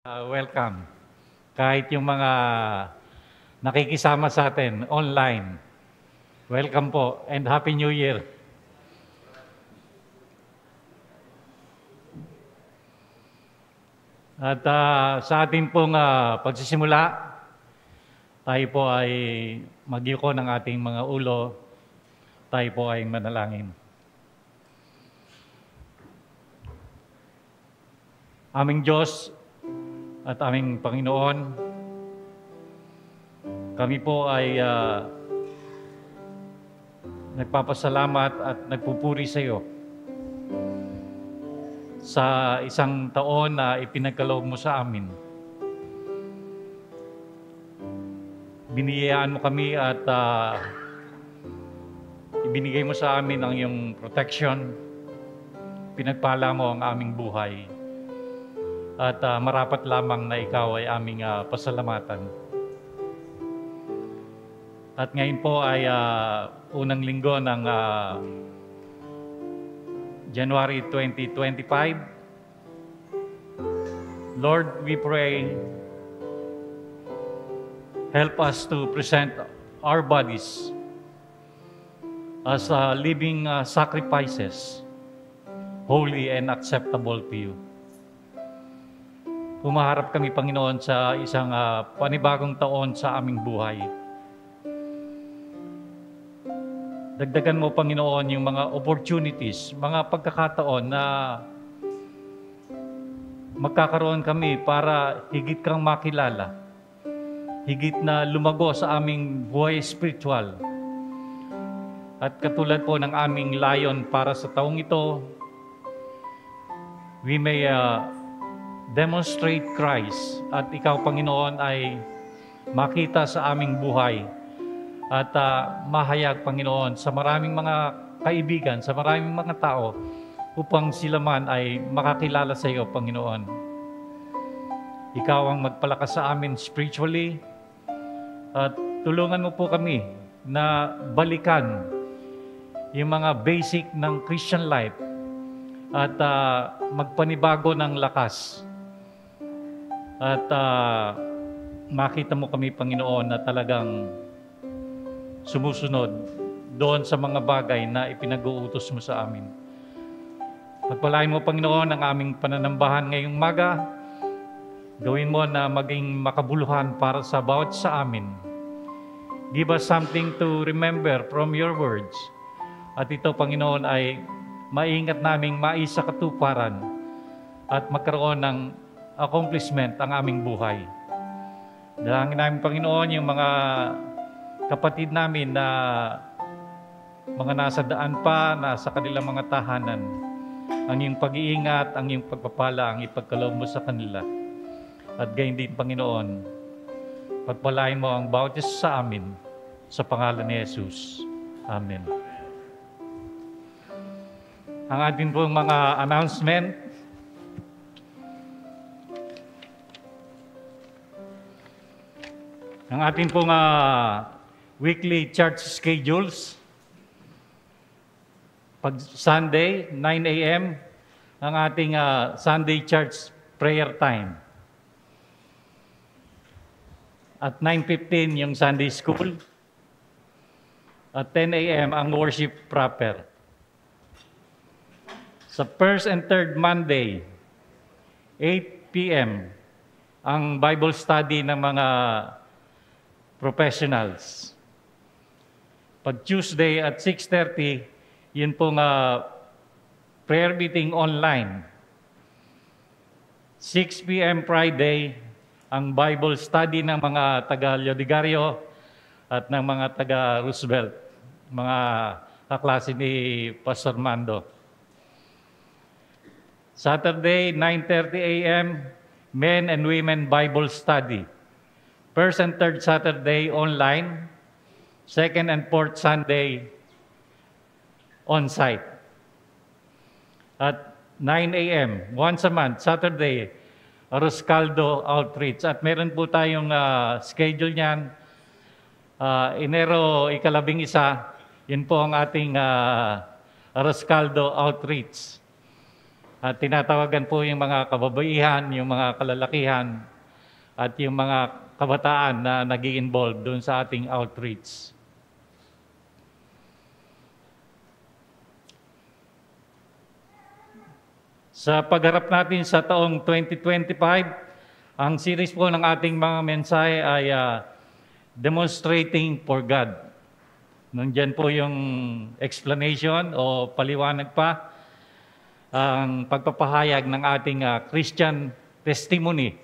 Welcome. Kahit yung mga nakikisama sa atin online, welcome po and Happy New Year. At sa ating pong pagsisimula, tayo po ay magyuko ng ating mga ulo, tayo po ay manalangin. Aming Diyos at aming Panginoon, kami po ay nagpapasalamat at nagpupuri sa iyo sa isang taon na ipinagkaloob mo sa amin. Biniyayaan mo kami at ibinigay mo sa amin ang iyong protection. Pinagpala mo ang aming buhay. At marapat lamang na ikaw ay aming pasalamatan. At ngayon po ay unang linggo ng January 2025. Lord, we pray, help us to present our bodies as living sacrifices, holy and acceptable to you. Pumaharap kami, Panginoon, sa isang panibagong taon sa aming buhay. Dagdagan mo, Panginoon, yung mga opportunities, mga pagkakataon na magkakaroon kami para higit kang makilala, higit na lumago sa aming buhay spiritual. At katulad po ng aming layon para sa taong ito, we may demonstrate Christ at ikaw, Panginoon, ay makita sa aming buhay at mahayag, Panginoon, sa maraming mga kaibigan, sa maraming mga tao upang sila man ay makakilala sa iyo, Panginoon. Ikaw ang magpalakas sa amin spiritually at tulungan mo po kami na balikan yung mga basic ng Christian life at magpanibago ng lakas. At makita mo kami, Panginoon, na talagang sumusunod doon sa mga bagay na ipinag-uutos mo sa amin. Pagpalain mo, Panginoon, ang aming pananambahan ngayong maga. Gawin mo na maging makabuluhan para sa bawat sa amin. Give us something to remember from your words. At ito, Panginoon, ay maingat naming maisa katuparan at magkaroon ng accomplishment ang aming buhay. Dalangin namin, Panginoon, yung mga kapatid namin na mga nasa daan pa, nasa kanilang mga tahanan. Ang iyong pag-iingat, ang iyong pagpapala, ang ipagkaloob mo sa kanila. At gayon din, Panginoon, pagpalain mo ang bawat isa sa amin sa pangalan ni Jesus. Amen. Ang ating pong mga announcement. Ang ating pong weekly church schedules. Pag Sunday, 9 a.m., ang ating Sunday church prayer time. At 9:15 yung Sunday school. At 10 a.m. ang worship proper. Sa first and third Monday, 8 p.m., ang Bible study ng mga professionals. Pag Tuesday at 6:30, yun pong prayer meeting online. 6 p.m. Friday, ang Bible study ng mga taga-Lodigario at ng mga taga-Roosevelt, mga kaklase ni Pastor Mando. Saturday, 9:30 a.m., Men and Women Bible Study. First and third Saturday online, second and fourth Sunday on-site. At 9 a.m., once a month, Saturday, Roscaldo Outreach. At meron po tayong schedule niyan. Enero 11, yun po ang ating Roscaldo Outreach. At tinatawagan po yung mga kababaihan, yung mga kalalakihan, at yung mga kabataan na nag-i-involve doon sa ating outreach. Sa pagharap natin sa taong 2025, ang series po ng ating mga mensahe ay Demonstrating for God. Nandiyan po yung explanation o paliwanag pa ang pagpapahayag ng ating Christian testimony.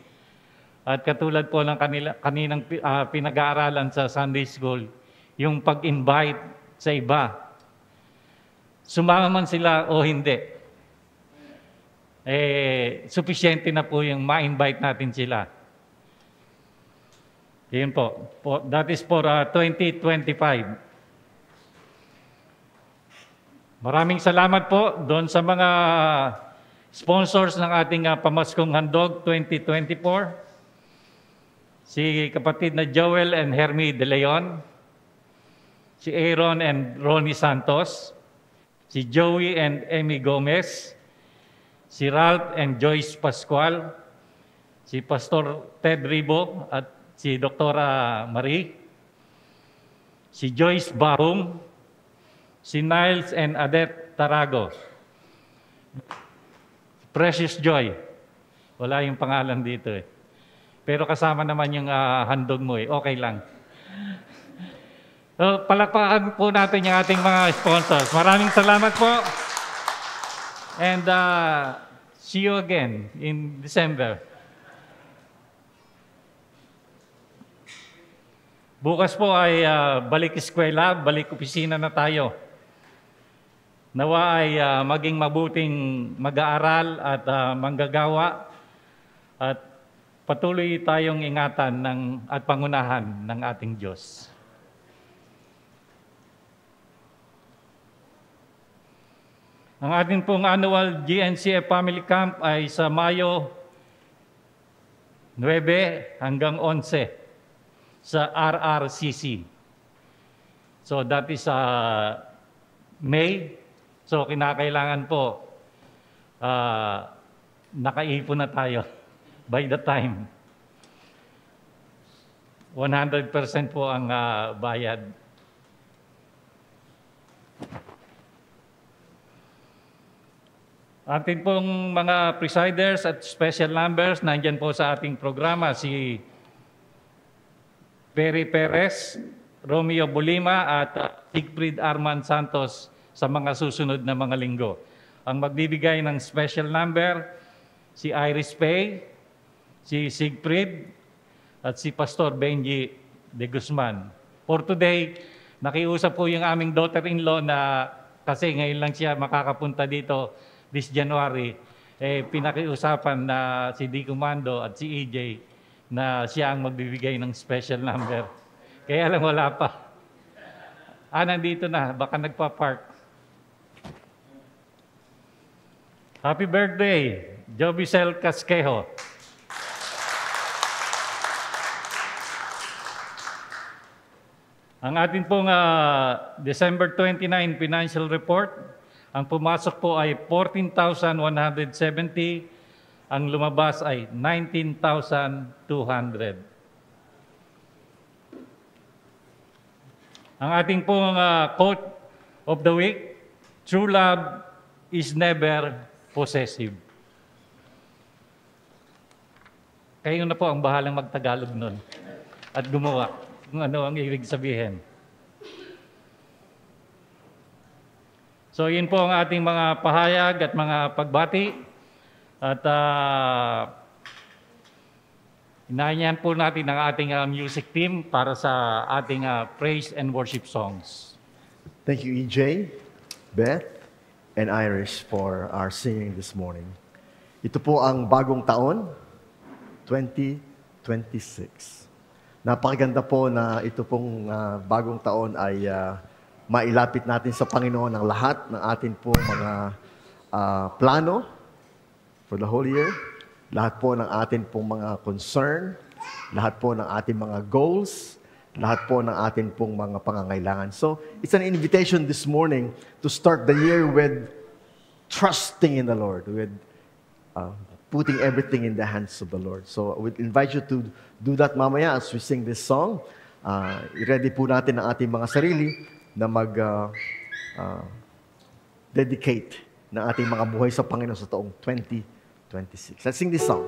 At katulad po ng kaninang pinag-aaralan sa Sunday School, yung pag-invite sa iba. Sumama man sila o hindi, sufficiente na po yung ma-invite natin sila. Yun po. That is for 2025. Maraming salamat po doon sa mga sponsors ng ating Pamaskong Handog 2024. Si kapatid na Joel and Hermie De Leon, si Aaron and Ronnie Santos, si Joey and Emmy Gomez, si Ralph and Joyce Pascual, si Pastor Ted Ribo at si Dr. Marie, si Joyce Bahum, si Niles and Adet Tarago, Precious Joy. Wala yung pangalan dito eh. Pero kasama naman yung handog mo eh. Okay lang. So, palakpakan po natin yung ating mga sponsors. Maraming salamat po. And see you again in December. Bukas po ay balik eskwela, balik opisina na tayo. Nawa ay maging mabuting mag-aaral at manggagawa at patuloy tayong ingatan at pangunahan ng ating Diyos. Ang ating pong annual GNCF Family Camp ay sa Mayo 9 hanggang 11 sa RRCC. So that is May. So kinakailangan po nakaipon na tayo by the time. 100% po ang bayad. Atin pong mga presiders at special numbers, nandyan po sa ating programa si Perry Perez, Romeo Bolima at Siegfried Arman Santos sa mga susunod na mga linggo. Ang magbibigay ng special number, si Iris Pay, si Siegfried, at si Pastor Benji de Guzman. For today, nakiusap po yung aming daughter-in-law na kasi ngayon lang siya makakapunta dito this January, pinakiusapan na si D. Comando at si EJ na siya ang magbibigay ng special number. Kaya lang wala pa. Nandito na, baka nagpa-park. Happy birthday, Jobicel Casquejo. Ang atin pong December 29 financial report, ang pumasok po ay 14,170, ang lumabas ay 19,200. Ang ating pong quote of the week, true love is never possessive. Kayo na po ang bahalang magtagalog nun at gumawa kung ano ang ibig sabihin. So yun po ang ating mga pahayag at mga pagbati. At inaanyahan po natin ang ating music team para sa ating praise and worship songs. Thank you, EJ, Beth, and Iris for our singing this morning. Ito po ang bagong taon, 2026. Napakaganda po na ito pong bagong taon ay mailapit natin sa Panginoon ang lahat ng atin pong mga plano for the whole year, lahat po ng atin pong mga concern, lahat po ng ating mga goals, lahat po ng atin pong mga pangangailangan. So, it's an invitation this morning to start the year with trusting in the Lord, with putting everything in the hands of the Lord. So I would invite you to do that mamaya as we sing this song. I-ready po natin ang ating mga sarili na dedicate ng ating mga buhay sa Panginoon sa taong 2026. Let's sing this song.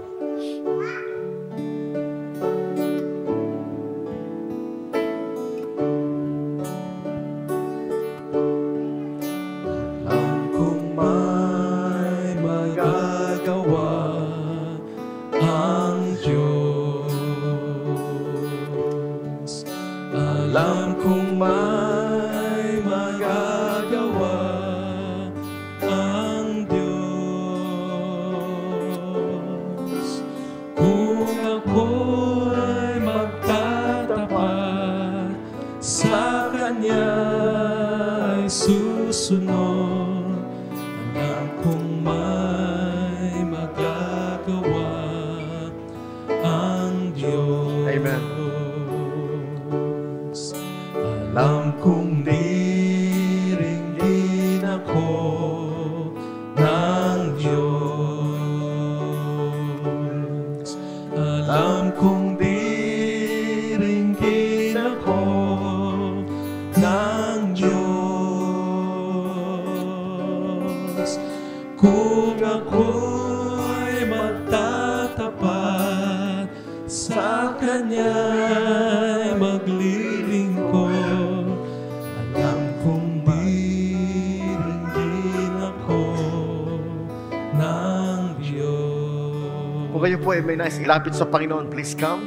Kung kayo po ay may nais ilapit sa Panginoon, please come.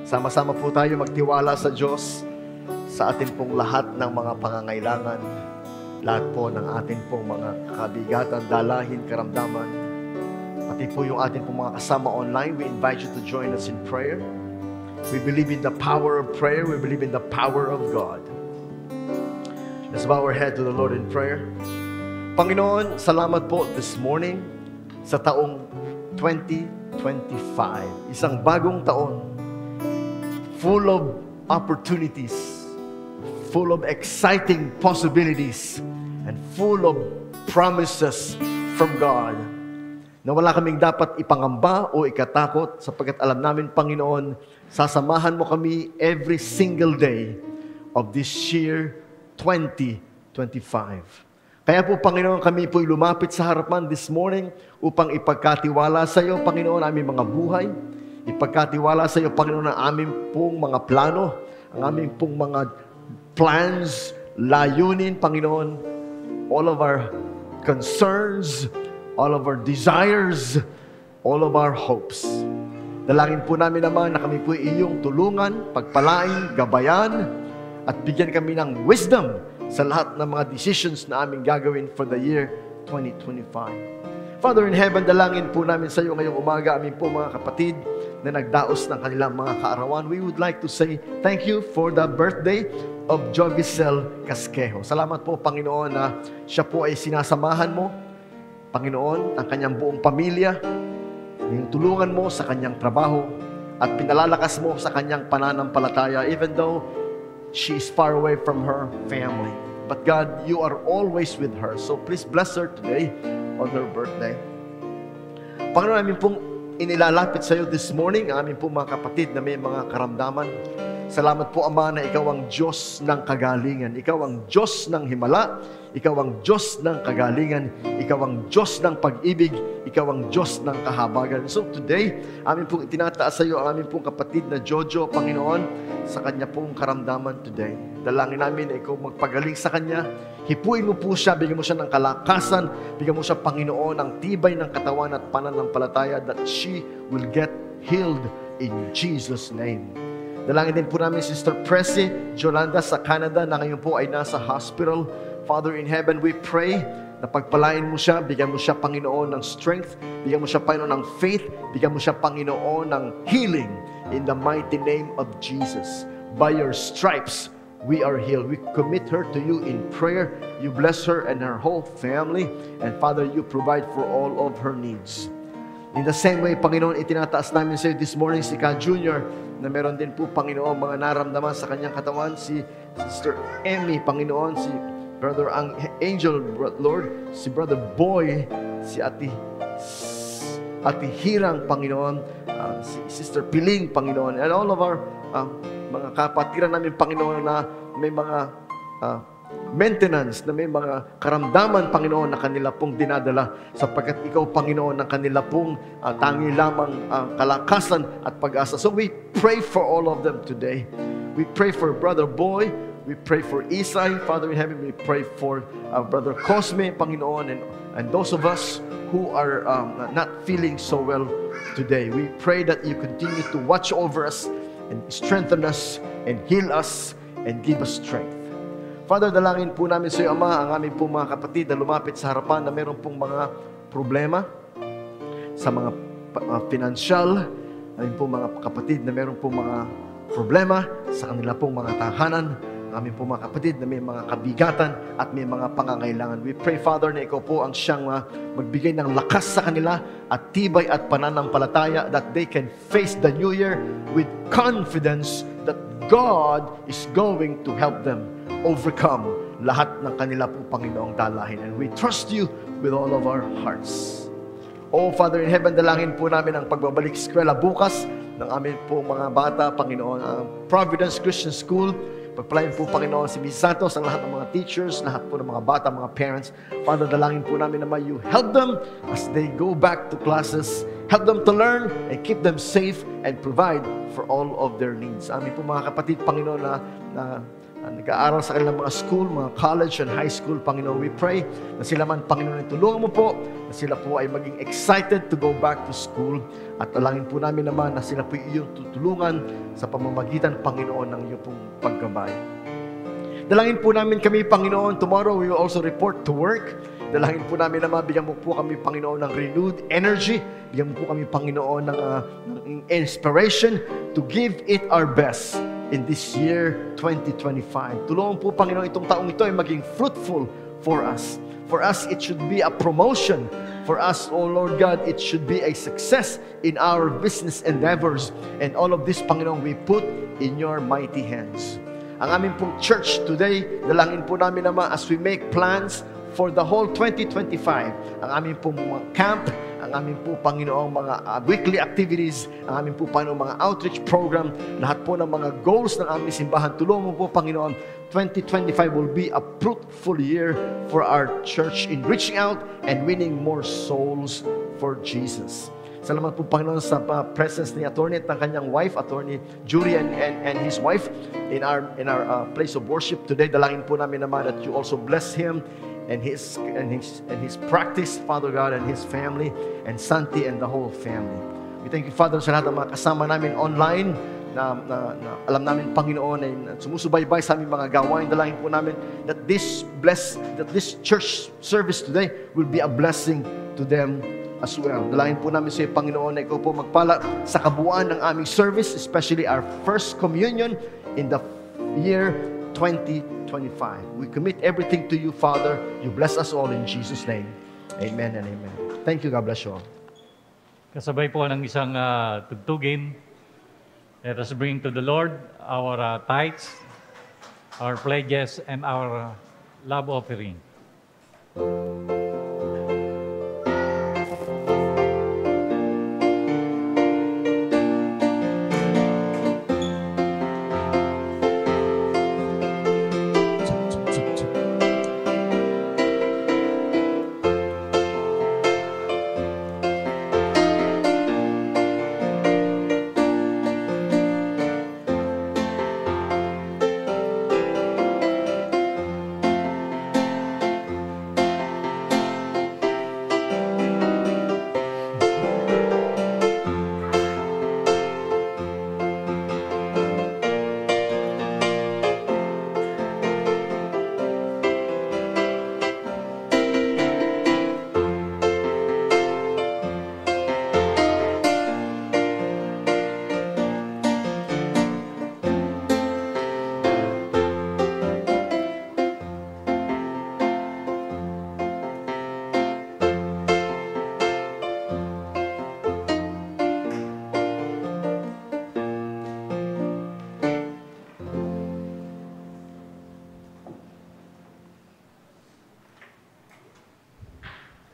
Sama-sama po tayo magtiwala sa Diyos sa atin pong lahat ng mga pangangailangan, lahat po ng atin pong mga kabigatan, dalahin, karamdaman, pati po yung atin pong mga kasama online. We invite you to join us in prayer. We believe in the power of prayer. We believe in the power of God. Let's bow our head to the Lord in prayer. Panginoon, salamat po this morning sa taong 2025. Isang bagong taon, full of opportunities, full of exciting possibilities, and full of promises from God, na wala kaming dapat ipangamba o ikatakot sapagkat alam namin, Panginoon, sasamahan mo kami every single day of this year 2025. Kaya po, Panginoon, kami po'y lumapit sa harapan this morning upang ipagkatiwala sa iyo, Panginoon, aming mga buhay. Ipagkatiwala sa iyo, Panginoon, ang aming pong mga plano, ang aming pong mga plans, layunin, Panginoon, all of our concerns, all of our desires, all of our hopes. Dalangin po namin naman na kami po'y iyong tulungan, pagpalain, gabayan, at bigyan kami ng wisdom sa lahat ng mga decisions na aming gagawin for the year 2025. Father in heaven, dalangin po namin sa iyo ngayong umaga, aming po mga kapatid na nagdaos ng kanilang mga kaarawan. We would like to say thank you for the birthday of Jovisel Casquejo. Salamat po, Panginoon, na siya po ay sinasamahan mo, Panginoon, ang kanyang buong pamilya, yung tulungan mo sa kanyang trabaho, at pinalalakas mo sa kanyang pananampalataya, even though she is far away from her family. But God, you are always with her. So please bless her today on her birthday. Panginoon, amin pong inilalapit sa iyo this morning, amin pong mga kapatid na may mga karamdaman. Salamat po, Ama, na ikaw ang Diyos ng kagalingan. Ikaw ang Diyos ng himala. Ikaw ang Diyos ng kagalingan. Ikaw ang Diyos ng pag-ibig. Ikaw ang Diyos ng kahabagan. So today, amin pong itinataas sa iyo ang amin pong kapatid na Jojo, Panginoon, sa kanya pong karamdaman today. Dalangin namin na ikaw magpagaling sa kanya. Hipuin mo po siya, bigyan mo siya ng kalakasan, bigyan mo siya, Panginoon, ng tibay ng katawan at pananampalataya that she will get healed in Jesus' name. Dalangin din po namin Sister Pressy Jolanda sa Canada na ngayon po ay nasa hospital. Father in heaven, we pray na pagpalain mo siya, bigyan mo siya, Panginoon, ng strength, bigyan mo siya, Panginoon, ng faith, bigyan mo siya, Panginoon, ng healing in the mighty name of Jesus. By your stripes, we are healed. We commit her to you in prayer. You bless her and her whole family. And Father, you provide for all of her needs. In the same way, Panginoon, itinataas namin sa iyo this morning si Ka Jr. na meron din po, Panginoon, mga naramdaman sa kanyang katawan. Si Sister Emmy, Panginoon, si Brother Angel, Lord, si Brother Boy, si Ate Hirang, Panginoon, si Sister Piling, Panginoon, and all of our mga kapatiran namin, Panginoon, na may mga maintenance, na may mga karamdaman, Panginoon, na kanila pong dinadala, sapagkat Ikaw, Panginoon, ang kanila pong tangi lamang kalakasan at pag-asa. So we pray for all of them today. We pray for Brother Boy. We pray for Isay, Father in heaven. We pray for Brother Cosme, Panginoon, and those of us who are not feeling so well today. We pray that You continue to watch over us and strengthen us and heal us and give us strength. Father, dalangin po namin sa iyo, Ama, ang aming pong mga kapatid na lumapit sa harapan na meron pong mga problema sa mga financial, aming pong mga kapatid na meron pong mga problema sa kanila pong mga tahanan, aming pong mga kapatid na may mga kabigatan at may mga pangangailangan. We pray, Father, na Ikaw po ang siyang magbigay ng lakas sa kanila at tibay at pananampalataya that they can face the new year with confidence that God is going to help them overcome lahat ng kanila po, Panginoong dalahin. And we trust You with all of our hearts. Oh, Father in heaven, dalangin po namin ang pagbabalik eskwela bukas ng amin po mga bata, Panginoon, ang Providence Christian School. Pagpalain po, Panginoon, si Ms. Santos, ang lahat ng mga teachers, lahat po ng mga bata, mga parents. Father, dalangin po namin naman You help them as they go back to classes. Help them to learn and keep them safe and provide for all of their needs. Amin po mga kapatid, Panginoon, na nag-aaral sa kanilang mga school, mga college and high school, Panginoon, we pray na sila man, Panginoon, tulungan Mo po na sila po ay maging excited to go back to school. At dalangin po namin naman na sila po iyong tutulungan sa pamamagitan, Panginoon, ng iyong pong paggabay. Dalangin po namin kami, Panginoon, tomorrow we will also report to work. Dalangin po namin naman, bigyan Mo po kami, Panginoon, ng renewed energy. Bigyan Mo po kami, Panginoon, ng inspiration to give it our best in this year 2025. Tulungan po, Panginoon, itong taong ito ay maging fruitful for us. For us, it should be a promotion. For us, oh Lord God, it should be a success in our business endeavors. And all of this, Panginoon, we put in Your mighty hands. Ang aming pong church today, dalangin po namin naman as we make plans for the whole 2025. Ang aming pong mga camp, ang aming po, Panginoong, mga weekly activities, ang aming po, Panginoong, mga outreach program, lahat po ng mga goals ng aming simbahan. Tulungan Mo po, Panginoon, 2025 will be a fruitful year for our church in reaching out and winning more souls for Jesus. Salamat po, Panginoon, sa presence ni Attorney at ng kanyang wife, Attorney Jury and his wife in our place of worship today. Dalangin po namin naman that You also bless him and his practice, Father God, and his family, and Santi and the whole family. We thank You, Father, sa lahat ng mga kasama namin online na alam namin, Panginoon, ay sumusubaybay sa aming mga gawain. Dalangin po namin that this church service today will be a blessing to them as well. Dalangin po namin sa iyo, Panginoon, na Ikaw po magpala sa kabuuan ng aming service, especially our first communion in the year 2025. We commit everything to You, Father. You bless us all in Jesus' name. Amen and amen. Thank you. God bless you all. Kasabay po ng isang tugtugin. Let us bring to the Lord our tithes, our pledges, and our love offering.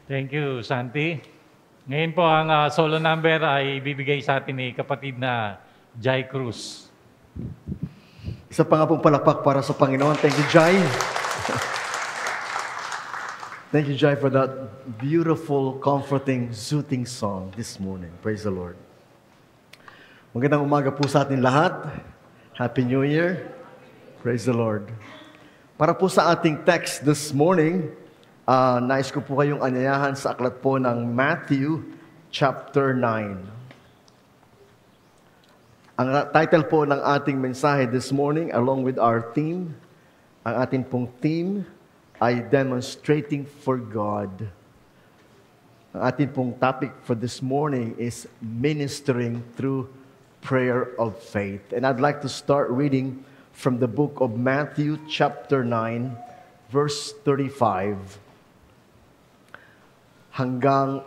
Thank you, Santi. Ngayon po ang solo number ay bibigay sa atin ni kapatid na Jai Cruz. Isa pa nga pong palakpak para sa Panginoon. Thank you, Jai. Thank you, Jai, for that beautiful, comforting, soothing song this morning. Praise the Lord. Magandang umaga po sa atin lahat. Happy New Year. Praise the Lord. Para po sa ating text this morning, nais ko po kayong anyayahan sa aklat po ng Matthew chapter 9. Ang title po ng ating mensahe this morning, along with our theme, ang ating pong theme ay Demonstrating for God. Ang ating pong topic for this morning is Ministering through Prayer of Faith. And I'd like to start reading from the book of Matthew chapter 9, verse 35. Hanggang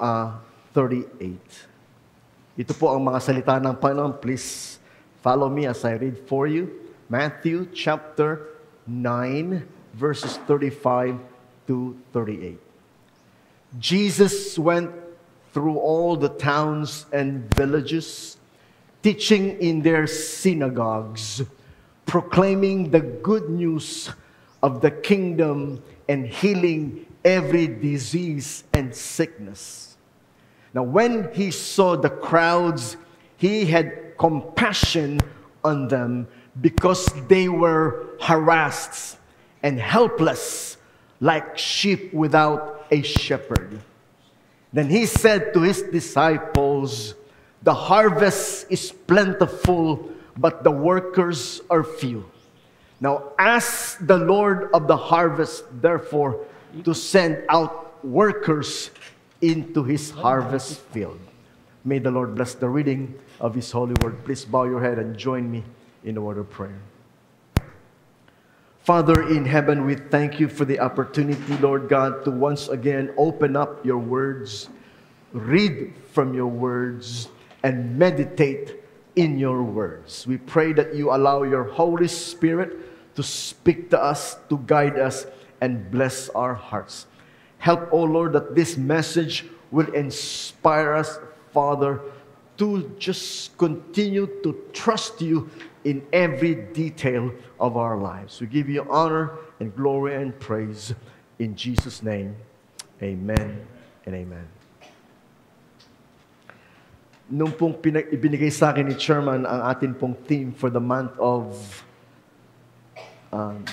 38. Ito po ang mga salita ng Panginoon. Please follow me as I read for you. Matthew chapter 9, verses 35 to 38. Jesus went through all the towns and villages, teaching in their synagogues, proclaiming the good news of the kingdom and healing every disease and sickness. Now, when he saw the crowds, he had compassion on them because they were harassed and helpless like sheep without a shepherd. Then he said to his disciples, "The harvest is plentiful, but the workers are few. Now ask the Lord of the harvest, therefore, to send out workers into his harvest field." May the Lord bless the reading of his holy word. Please bow your head and join me in a word of prayer. Father in heaven, we thank you for the opportunity, Lord God, to once again open up your words, read from your words, and meditate in your words. We pray that you allow your Holy Spirit to speak to us, to guide us, and bless our hearts. Help, O Lord, that this message will inspire us, Father, to just continue to trust you in every detail of our lives. We give you honor and glory and praise in Jesus' name. Amen and amen. Nung pong ibinigay sa akin ni Chairman ang atin pong theme for the month of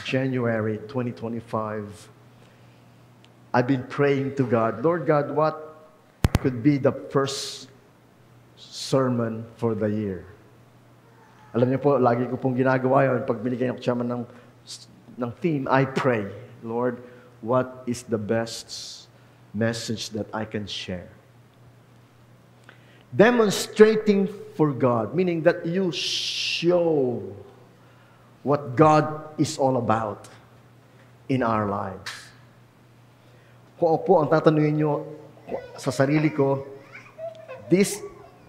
January 2025, I've been praying to God, Lord God, what could be the first sermon for the year? Alam niyo po, lagi ko pong ginagawa yun. Pag binigyan ako Chairman ng theme, I pray, Lord, what is the best message that I can share? Demonstrating for God, meaning that you show what God is all about in our lives. Kung po ang tatanungin nyo sa sarili ko, this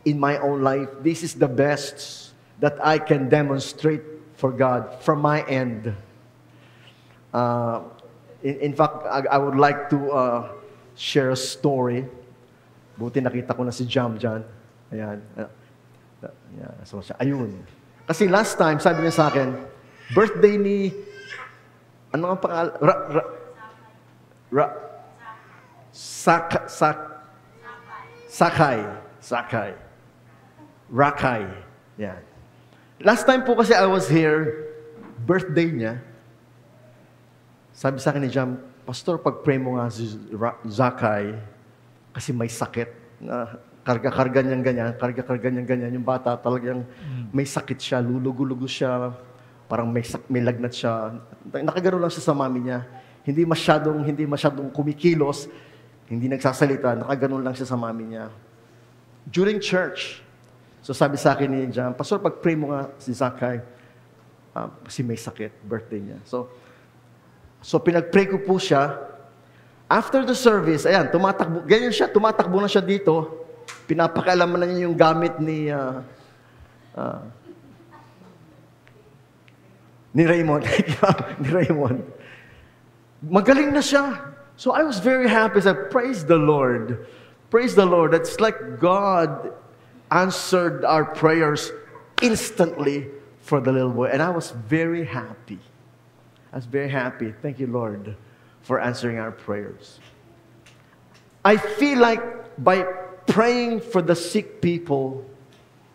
in my own life, this is the best that I can demonstrate for God from my end. In fact, I would like to share a story. Buti nakita ko na si Jam dyan. Ayan. So, ayun. Kasi last time, sabi niya sa akin, birthday ni, ano ang pangalan? Sakay. Rakay. Yan. Last time po kasi I was here, birthday niya. Sabi sa akin ni Jam, Pastor, pag-pray mo nga si Zakay, kasi may sakit na karga-karga niyang ganyan. Yung bata talagang may sakit siya, lulugo-lugo siya, parang may lagnat siya. Nakagano lang siya sa mami niya. Hindi masyadong kumikilos, hindi nagsasalita, nakaganon lang siya sa mami niya. During church, so sabi sa akin ni Jam, Pastor, pag-pray mo nga si Zakay, kasi may sakit, birthday niya. So pinag-pray ko po siya. After the service, ayan, tumatakbo na siya dito. Pinapakalaman na niya yung gamit ni Raymond. Ni Raymond. Magaling na siya. So I was very happy. I said, praise the Lord. Praise the Lord. It's like God answered our prayers instantly for the little boy. And I was very happy. I was very happy. Thank you, Lord, for answering our prayers. I feel like by praying for the sick people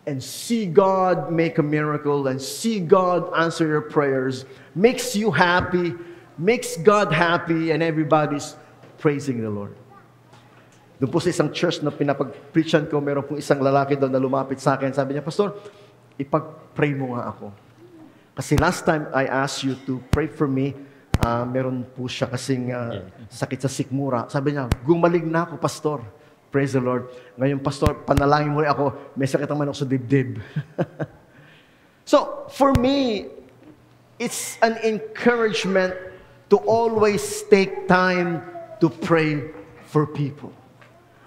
and see God make a miracle and see God answer your prayers makes you happy, makes God happy, and everybody's praising the Lord. Doon po sa isang church na pinapag-preachan ko, meron pong isang lalaki doon na lumapit sa akin. Sabi niya, Pastor, ipag-pray mo nga ako. Kasi last time I asked you to pray for me, meron po siya kasing sakit sa sikmura. Sabi niya, gumaling na ako, Pastor. Praise the Lord. Ngayon, Pastor, panalangin mo rin ako, may sakit naman ako sa dibdib. So, for me, it's an encouragement to always take time to pray for people.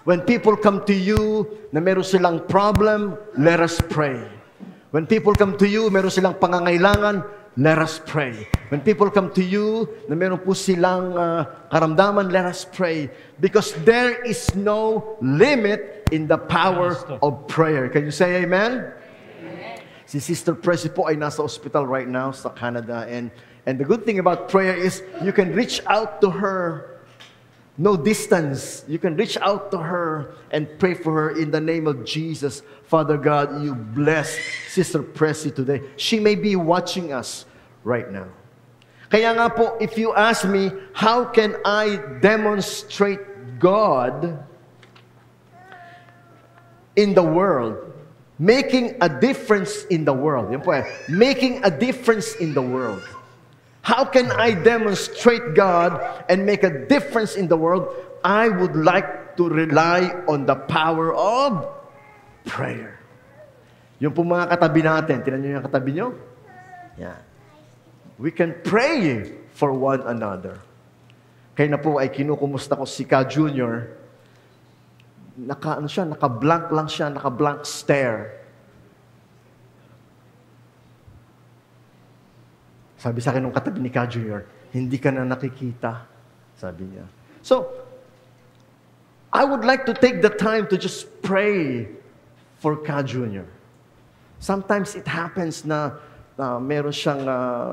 When people come to you na meron silang problem, let us pray. When people come to you, meron silang pangangailangan, let us pray. When people come to you na meron po silang karamdaman, let us pray. Because there is no limit in the power of prayer. Can you say amen? Amen. Si Sister Presi po ay nasa hospital right now sa Canada. And the good thing about prayer is you can reach out to her. No distance. You can reach out to her and pray for her in the name of Jesus. Father God, you bless Sister Presi today. She may be watching us right now. Kaya nga po, if you ask me, how can I demonstrate God in the world? Making a difference in the world. Yan po making a difference in the world. How can I demonstrate God and make a difference in the world? I would like to rely on the power of prayer. Yung po mga katabi natin, tinan nyo yung katabi nyo? Yeah. We can pray for one another. Kaya na po ay kinukumusta ko si Ka Junior. Naka-blank lang siya, naka-blank stare. Sabi sa akin nung katabi ni Ka Junior, hindi ka na nakikita. Sabi niya. So, I would like to take the time to just pray for Ka Junior. Sometimes it happens na meron siyang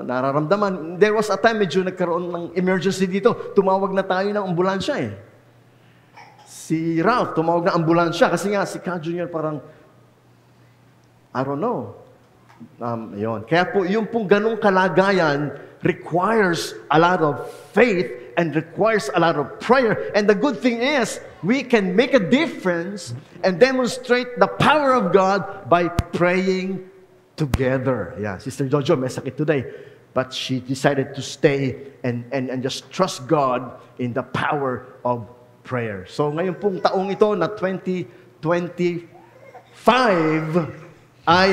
nararamdaman. There was a time medyo nagkaroon ng emergency dito. Tumawag na tayo ng ambulansya eh. Si Ralph, tumawag na ambulansya kasi nga si Ka Junior parang, I don't know. Yun. Kaya po, yung pong ganong kalagayan requires a lot of faith and requires a lot of prayer. And the good thing is, we can make a difference and demonstrate the power of God by praying together. Yeah, Sister Jojo may sakit today, but she decided to stay and just trust God in the power of prayer. So ngayon pong taong ito na 2025 ay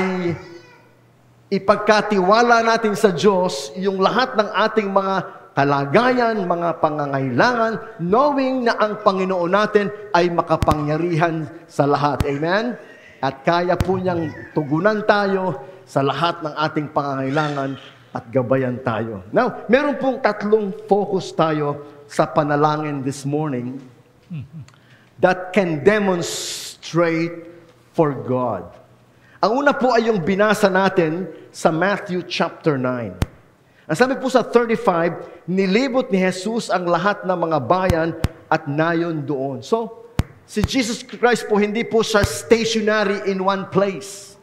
ipagkatiwala natin sa Diyos yung lahat ng ating mga kalagayan, mga pangangailangan, knowing na ang Panginoon natin ay makapangyarihan sa lahat. Amen? At kaya po niyang tugunan tayo sa lahat ng ating pangangailangan at gabayan tayo. Now, meron pong tatlong focus tayo sa panalangin this morning that can demonstrate for God. Ang una po ay yung binasa natin sa Matthew chapter 9. Ang sabi po sa 35, nilibot ni Jesus ang lahat ng mga bayan at nayon doon. So, si Jesus Christ po, hindi po siya stationary in one place.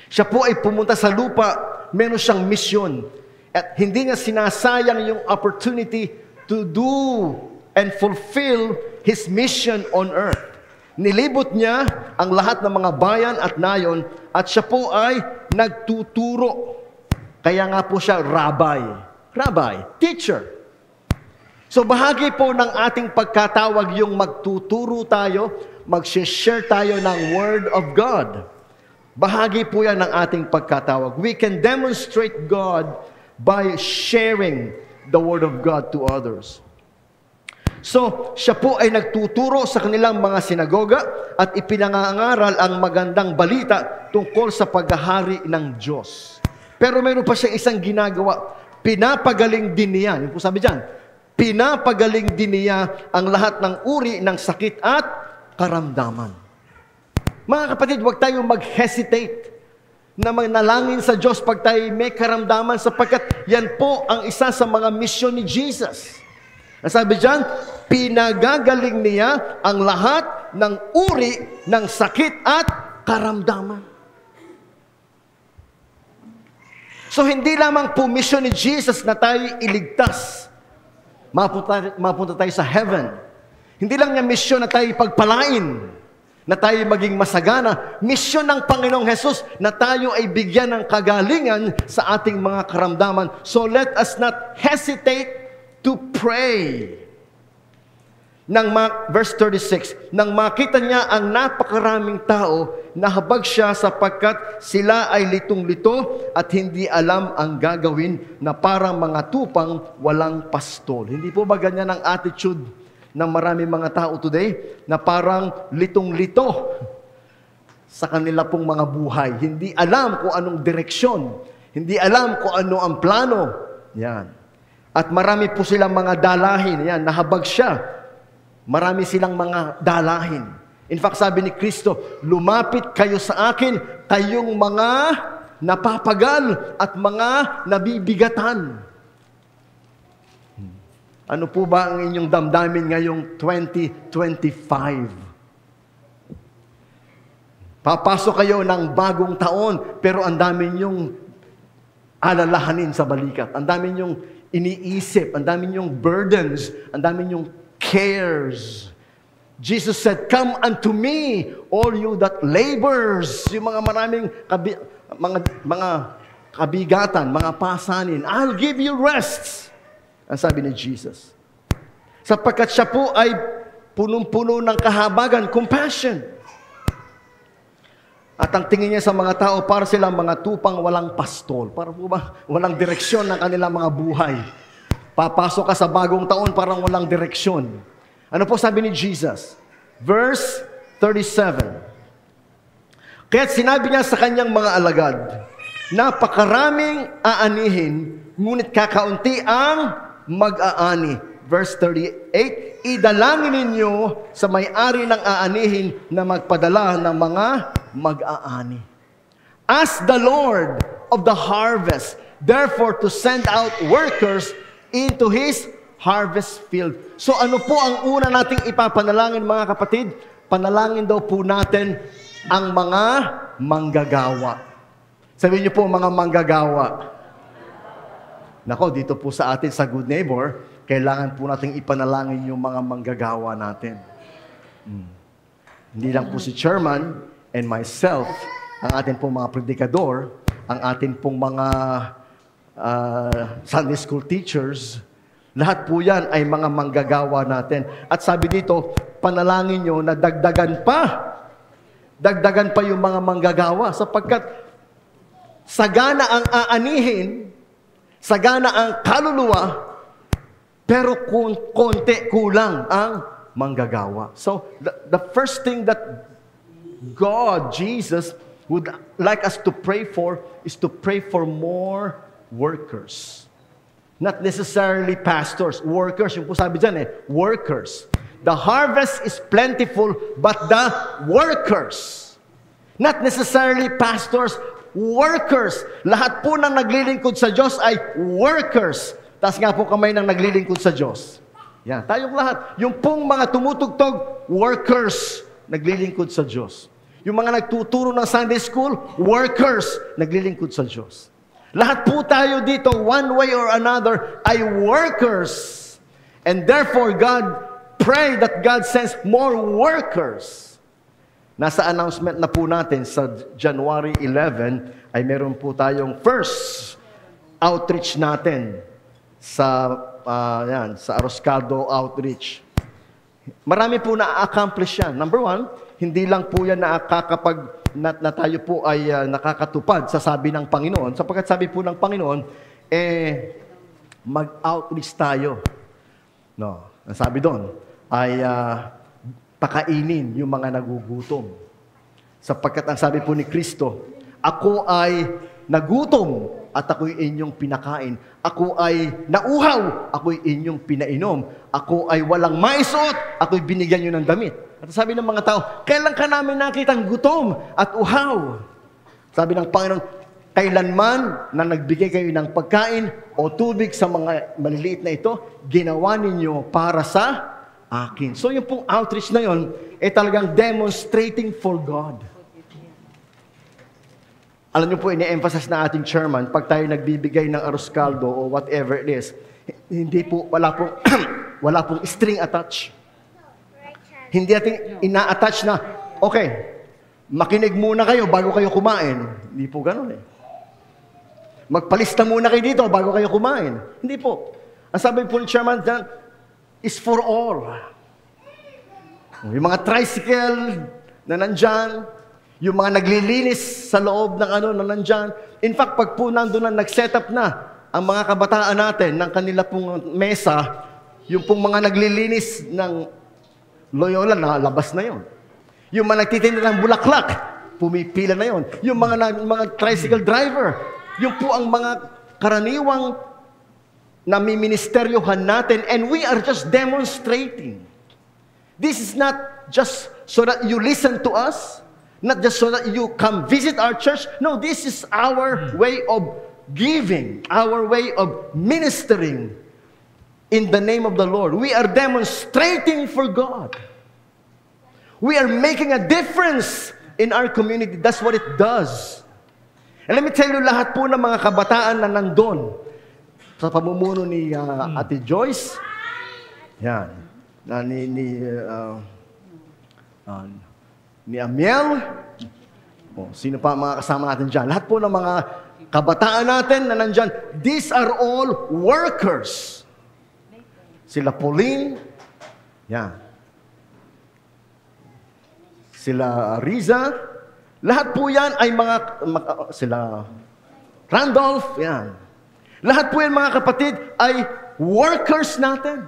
Siya po ay pumunta sa lupa, meron siyang mission. At hindi niya sinasayang yung opportunity to do and fulfill His mission on earth. Nilibot niya ang lahat ng mga bayan at nayon at siya po ay nagtuturo. Kaya nga po siya rabbi. Rabbi, teacher. So bahagi po ng ating pagkatawag yung magtuturo tayo, mag-share tayo ng Word of God. Bahagi po yan ng ating pagkatawag. We can demonstrate God by sharing the Word of God to others. So, siya po ay nagtuturo sa kanilang mga sinagoga at ipinangangaral ang magandang balita tungkol sa paghahari ng Diyos. Pero mayroon pa siyang isang ginagawa. Pinapagaling din niya. Yung po sabi dyan, Pinapagaling din niya ang lahat ng uri ng sakit at karamdaman. Mga kapatid, huwag tayong mag-hesitate na manalangin sa Diyos pag tayo may karamdaman sapagkat yan po ang isa sa mga misyon ni Jesus. Sabi diyan, pinagagaling niya ang lahat ng uri ng sakit at karamdaman. So hindi lamang po misyon ni Jesus na tayo iligtas, mapunta tayo sa heaven. Hindi lang niya misyon na tayo pagpalain, na tayo maging masagana. Misyon ng Panginoong Hesus na tayo ay bigyan ng kagalingan sa ating mga karamdaman. So let us not hesitate to pray. Verse 36, nang makita niya ang napakaraming tao, nahabag siya sapagkat sila ay litong-lito at hindi alam ang gagawin, na parang mga tupang walang pastol. Hindi po ba ganyan ang attitude ng maraming mga tao today? Na parang litong-lito sa kanila pong mga buhay. Hindi alam kung anong direksyon. Hindi alam kung ano ang plano. Yan. At marami po silang mga dalahin. Yan, nahabag siya. Marami silang mga dalahin. In fact, sabi ni Kristo, lumapit kayo sa akin, kayong mga napapagal at mga nabibigatan. Ano po ba ang inyong damdamin ngayong 2025? Papasok kayo ng bagong taon, pero ang dami niyong alalahanin sa balikat. Ang dami niyong iniisip, ang dami niyong burdens, ang dami niyong cares. Jesus said, "Come unto me, all you that labors." Yung mga maraming mga kabigatan, mga pasanin, I'll give you rest. Ang sabi ni Jesus. Sapagkat siya po ay punong-puno ng kahabagan, compassion. At ang tingin niya sa mga tao, para silang mga tupang walang pastol. Para po ba, walang direksyon ng kanilang mga buhay. Papasok ka sa bagong taon, parang walang direksyon. Ano po sabi ni Jesus? Verse 37. Kaya't sinabi niya sa kanyang mga alagad, napakaraming aanihin, ngunit kakaunti ang mag-aani. Verse 38, idalangin ninyo sa may-ari ng aanihin na magpadala ng mga mag-aani. Ask the Lord of the harvest, therefore, to send out workers into His harvest field. So ano po ang una nating ipapanalangin, mga kapatid? Panalangin daw po natin ang mga manggagawa. Sabihin niyo po, mga manggagawa. Nako, dito po sa atin sa Good Neighbor, kailangan po nating ipanalangin yung mga manggagawa natin. Hindi lang po si Chairman and myself, ang atin pong mga predikador, ang atin pong mga Sunday school teachers, lahat po yan ay mga manggagawa natin. At sabi dito, panalangin nyo na dagdagan pa yung mga manggagawa sapagkat sagana ang aanihin, sagana ang kaluluwa, pero konti kulang ang manggagawa. So, the first thing that God, Jesus, would like us to pray for is to pray for more workers. Not necessarily pastors, workers. Yung po sabi dyan workers. The harvest is plentiful, but the workers. Not necessarily pastors, workers. Lahat po ng naglilingkod sa Diyos ay workers. Taas nga po kamay ng naglilingkod sa Diyos. Yan, tayong lahat. Yung pong mga tumutugtog, workers, naglilingkod sa Diyos. Yung mga nagtuturo ng Sunday school, workers, naglilingkod sa Diyos. Lahat po tayo dito, one way or another, ay workers. And therefore, God, pray that God sends more workers. Nasa announcement na po natin sa January 11, ay meron po tayong first outreach natin sa Aroscado Outreach. Marami po na-accomplish yan. Number one, hindi lang po yan na tayo po ay nakakatupad sa sabi ng Panginoon. Sapagkat sabi po ng Panginoon, mag-outreach tayo. No, ang sabi doon ay pakainin yung mga nagugutom. Sapagkat ang sabi po ni Kristo, ako ay nagutom at ako'y inyong pinakain. Ako ay nauhaw, ako'y inyong pinainom. Ako ay walang maisuot, ako'y binigyan nyo ng damit. At sabi ng mga tao, kailan ka namin nakitang gutom at uhaw? Sabi ng Panginoon, kailanman na nagbigay kayo ng pagkain o tubig sa mga maliliit na ito, ginawa ninyo para sa akin. So yung pong outreach na yon, talagang demonstrating for God. Alam niyo po, ini-emphasize na ating chairman, pag tayo nagbibigay ng arroz caldo o whatever it is, hindi po, wala pong string attach. Hindi natin ina-attach na, okay, makinig muna kayo bago kayo kumain. Hindi po ganun eh. Magpalista muna kayo dito bago kayo kumain. Hindi po. Ang sabi po ni chairman dyan, is for all. Yung mga tricycle na nandyan, yung mga naglilinis sa loob ng na nandyan. In fact, pag po nandun na nag-set up na ang mga kabataan natin ng kanila pong mesa, yung pong mga naglilinis ng Loyola, labas na yon. Yung mga nagtitinda ng bulaklak, pumipila na yon. Yung mga tricycle driver, yung po ang mga karaniwang namiministeryohan natin, and we are just demonstrating. This is not just so that you listen to us, not just so that you come visit our church. No, this is our way of giving, our way of ministering in the name of the Lord. We are demonstrating for God. We are making a difference in our community. That's what it does. And let me tell you, lahat po ng mga kabataan na nandun, sa pamumuno ni Ate Joyce, yan, ni Amiel, sino pa mga kasama natin dyan? Lahat po ng mga kabataan natin na nandyan, these are all workers. Sila Pauline, yan. Sila Riza, lahat po yan ay sila Randolph, yan. Lahat po yan mga kapatid ay workers natin.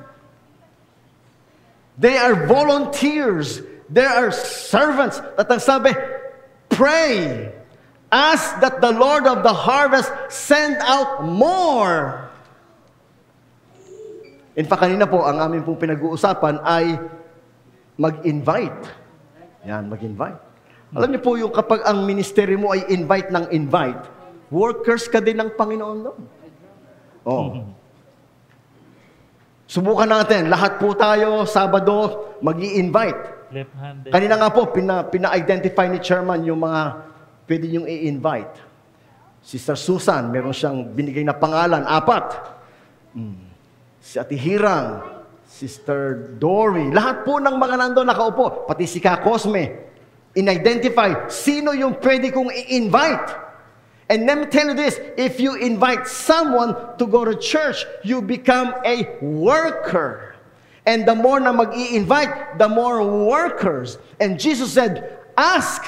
They are volunteers. They are servants. At ang sabi, pray. Ask that the Lord of the harvest send out more. In fact, kanina po, ang aming pong pinag-uusapan ay mag-invite. Yan, mag-invite. Alam niyo po, yung kapag ang ministry mo ay invite ng invite, workers ka din ng Panginoon doon. Subukan natin, lahat po tayo, Sabado, mag-i-invite. Left-handed. Kanina nga po, pina-identify ni Chairman yung mga pwede niyong i-invite. Sister Susan, meron siyang binigay na pangalan, 4. Si Ate Hirang, Sister Dory, lahat po ng mga nandun nakaupo, pati si Ka Cosme, in-identify sino yung pwede kong i-invite. And let me tell you this, if you invite someone to go to church, you become a worker. And the more na mag-i-invite, the more workers. And Jesus said, ask,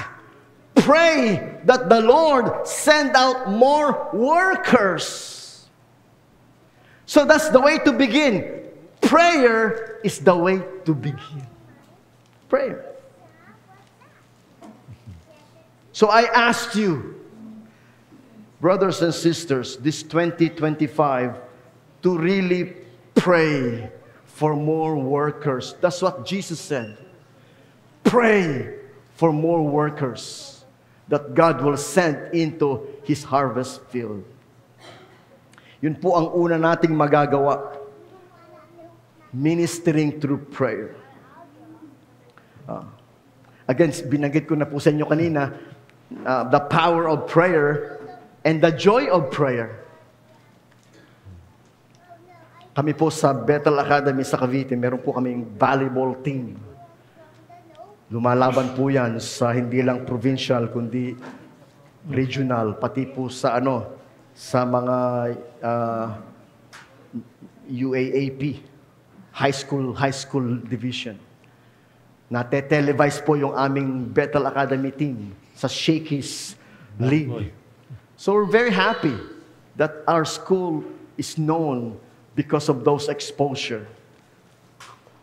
pray that the Lord send out more workers. So that's the way to begin. Prayer is the way to begin. Prayer. So I asked you, brothers and sisters, this 2025, to really pray for more workers. That's what Jesus said. Pray for more workers that God will send into His harvest field. Yun po ang una nating magagawa. Ministering through prayer. Again, binanggit ko na po sa inyo kanina, the power of prayer and the joy of prayer. Kami po sa Bethel Academy sa Cavite, meron po kaming volleyball team. Lumalaban po yan sa hindi lang provincial, kundi regional, pati po sa sa mga UAAP, high school division. Nate-televise po yung aming Bethel Academy team sa Shakey's League. So we're very happy that our school is known because of those exposure.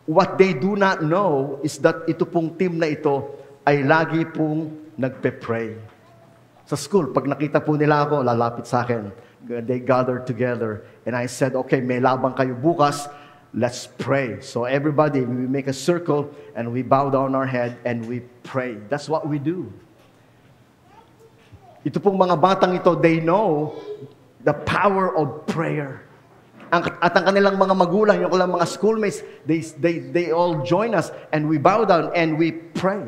What they do not know is that ito pong team na ito ay lagi pong nagpe-pray. Sa school, pag nakita po nila ako, lalapit sa akin, they gathered together. And I said, okay, may labang kayo bukas. Let's pray. So everybody, we make a circle and we bow down our head and we pray. That's what we do. Ito pong mga batang ito, they know the power of prayer. At ang kanilang mga magulang, yung kanilang mga schoolmates, they all join us and we bow down and we pray.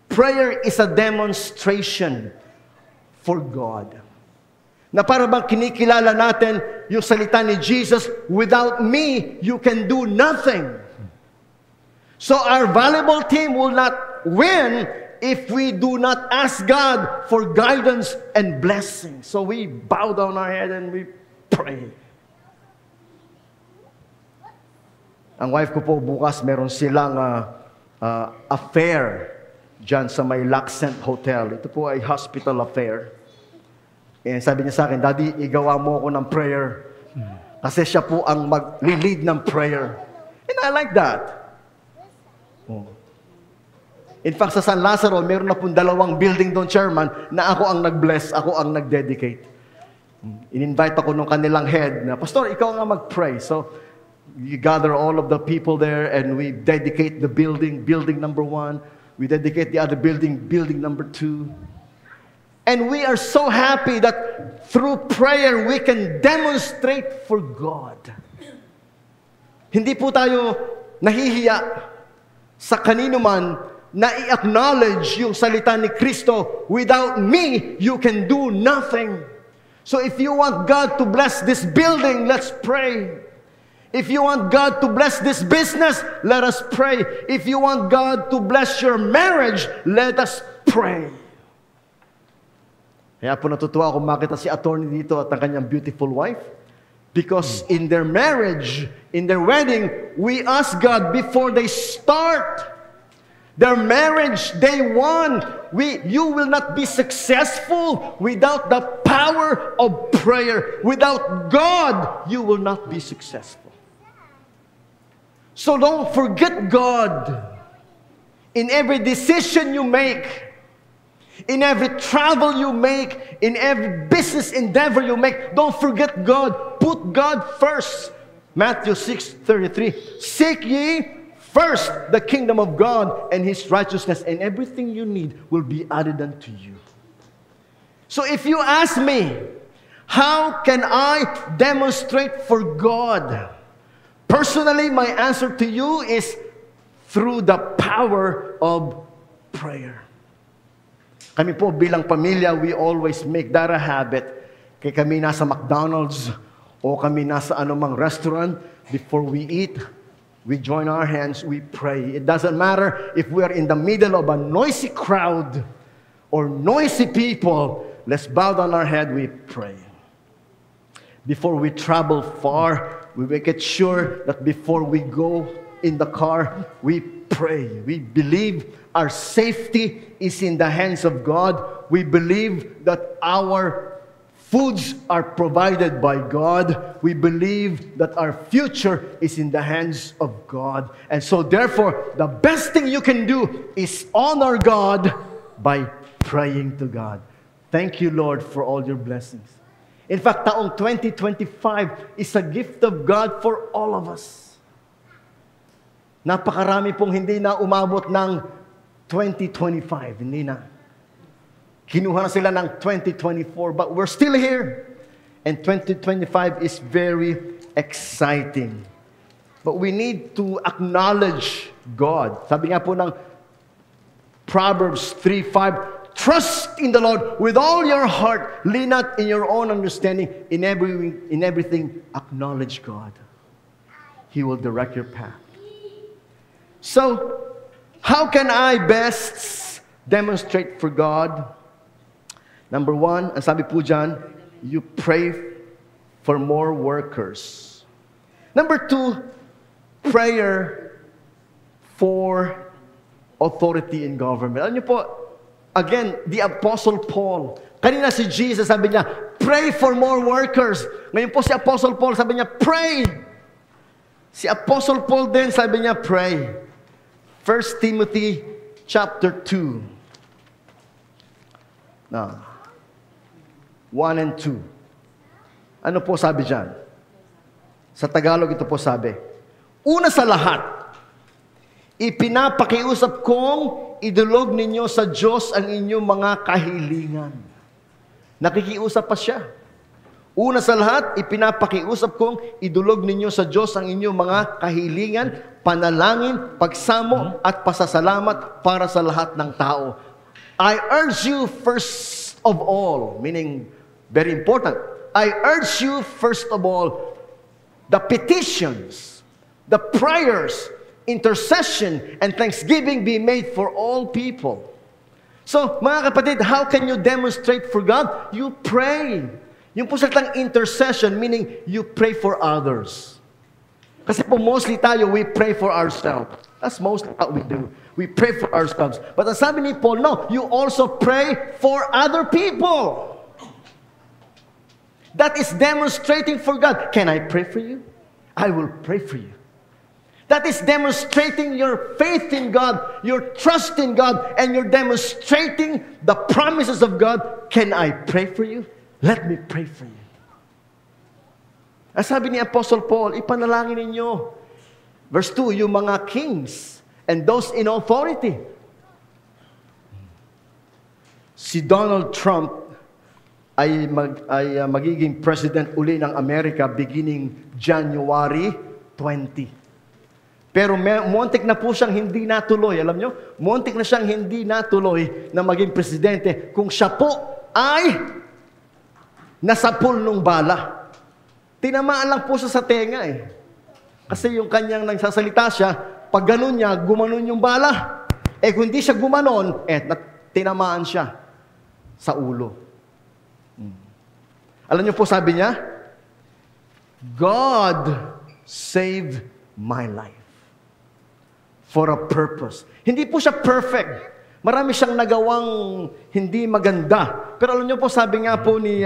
Prayer is a demonstration for God. Na para bang kinikilala natin yung salita ni Jesus, without me, you can do nothing. So our volleyball team will not win if we do not ask God for guidance and blessing. So we bow down our head and we pray. Ang wife ko po bukas, meron silang affair dyan sa may Laccent Hotel. Ito po ay hospital affair. And sabi niya sa akin, Daddy, igawa mo ako ng prayer. Kasi siya po ang mag-lead ng prayer. And I like that. Oh. In fact, sa San Lazaro, meron na pong 2 building doon, Chairman, na ako ang nag-bless, ako ang nag-dedicate. In-invite ako nung kanilang head na, Pastor, ikaw nga mag-pray. So, you gather all of the people there and we dedicate the building number 1. We dedicate the other building number 2. And we are so happy that through prayer, we can demonstrate for God. Hindi po tayo nahihiya sa kanino man na i-acknowledge yung salita ni Kristo, without me, you can do nothing. So if you want God to bless this building, let's pray. If you want God to bless this business, let us pray. If you want God to bless your marriage, let us pray. Kaya po natutuwa ako makita si attorney dito at ang kanyang beautiful wife. Because in their marriage, in their wedding, we ask God before they start their marriage, day 1, you will not be successful without the power of prayer. Without God, you will not be successful. So don't forget God in every decision you make, in every travel you make, in every business endeavor you make. Don't forget God. Put God first. Matthew 6:33. Seek ye first the kingdom of God and His righteousness, and everything you need will be added unto you. So if you ask me, how can I demonstrate for God? Personally, my answer to you is through the power of prayer. Kami po bilang pamilya, we always make that a habit. Kaya kami nasa McDonald's o kami nasa anumang restaurant, before we eat, we join our hands, we pray. It doesn't matter if we are in the middle of a noisy crowd or noisy people, let's bow down our head, we pray. Before we travel far, we make it sure that before we go in the car, we pray. We believe our safety is in the hands of God. We believe that our foods are provided by God. We believe that our future is in the hands of God. And so therefore, the best thing you can do is honor God by praying to God. Thank you, Lord, for all your blessings. In fact, taong 2025 is a gift of God for all of us. Napakarami pong hindi na umabot ng 2025. Hindi na. Kinuha na sila ng 2024, but we're still here. And 2025 is very exciting. But we need to acknowledge God. Sabi nga po ng Proverbs 3:5, trust in the Lord with all your heart. Lean not in your own understanding. In everything, acknowledge God. He will direct your path. So, how can I best demonstrate for God? Number 1, ang sabi po dyan, you pray for more workers. Number 2, prayer for authority in government. Alam niyo po, again, the Apostle Paul. Kanina si Jesus, sabi niya, pray for more workers. Ngayon po si Apostle Paul, sabi niya, pray. Si Apostle Paul din, sabi niya, pray. 1 Timothy chapter 2. Now, 1 and 2. Ano po sabi dyan? Sa Tagalog ito po sabi, una sa lahat, ipinapakiusap kong idulog ninyo sa Diyos ang inyong mga kahilingan. Nakikiusap pa siya. Una sa lahat, ipinapakiusap kong idulog ninyo sa Diyos ang inyong mga kahilingan, panalangin, pagsamo at pasasalamat para sa lahat ng tao. I urge you first of all, meaning very important, I urge you first of all, the petitions, the prayers, intercession, and thanksgiving be made for all people. So, mga kapatid, how can you demonstrate for God? You pray. Yung po salitang intercession, meaning you pray for others. Kasi po mostly tayo, we pray for ourselves. That's mostly what we do. We pray for ourselves. But ang sabi ni Paul, no, you also pray for other people. That is demonstrating for God. Can I pray for you? I will pray for you. That is demonstrating your faith in God, your trust in God, and you're demonstrating the promises of God. Can I pray for you? Let me pray for you. Ang sabi ni Apostle Paul, ipanalangin ninyo. Verse 2, yung mga kings and those in authority. Si Donald Trump ay magiging president uli ng Amerika beginning January 20. Pero muntik na po siyang hindi natuloy. Alam nyo? Muntik na siyang hindi natuloy na maging presidente kung siya po ay nasapul nung bala. Tinamaan lang po siya sa tenga eh. Kasi yung kanyang nagsasalita siya, pag ganun niya, gumanon yung bala. Eh kung hindi siya gumanon, tinamaan siya sa ulo. Alam niyo po sabi niya, God saved my life for a purpose. Hindi po siya perfect. Marami siyang nagawang hindi maganda. Pero alam niyo po, sabi nga po ni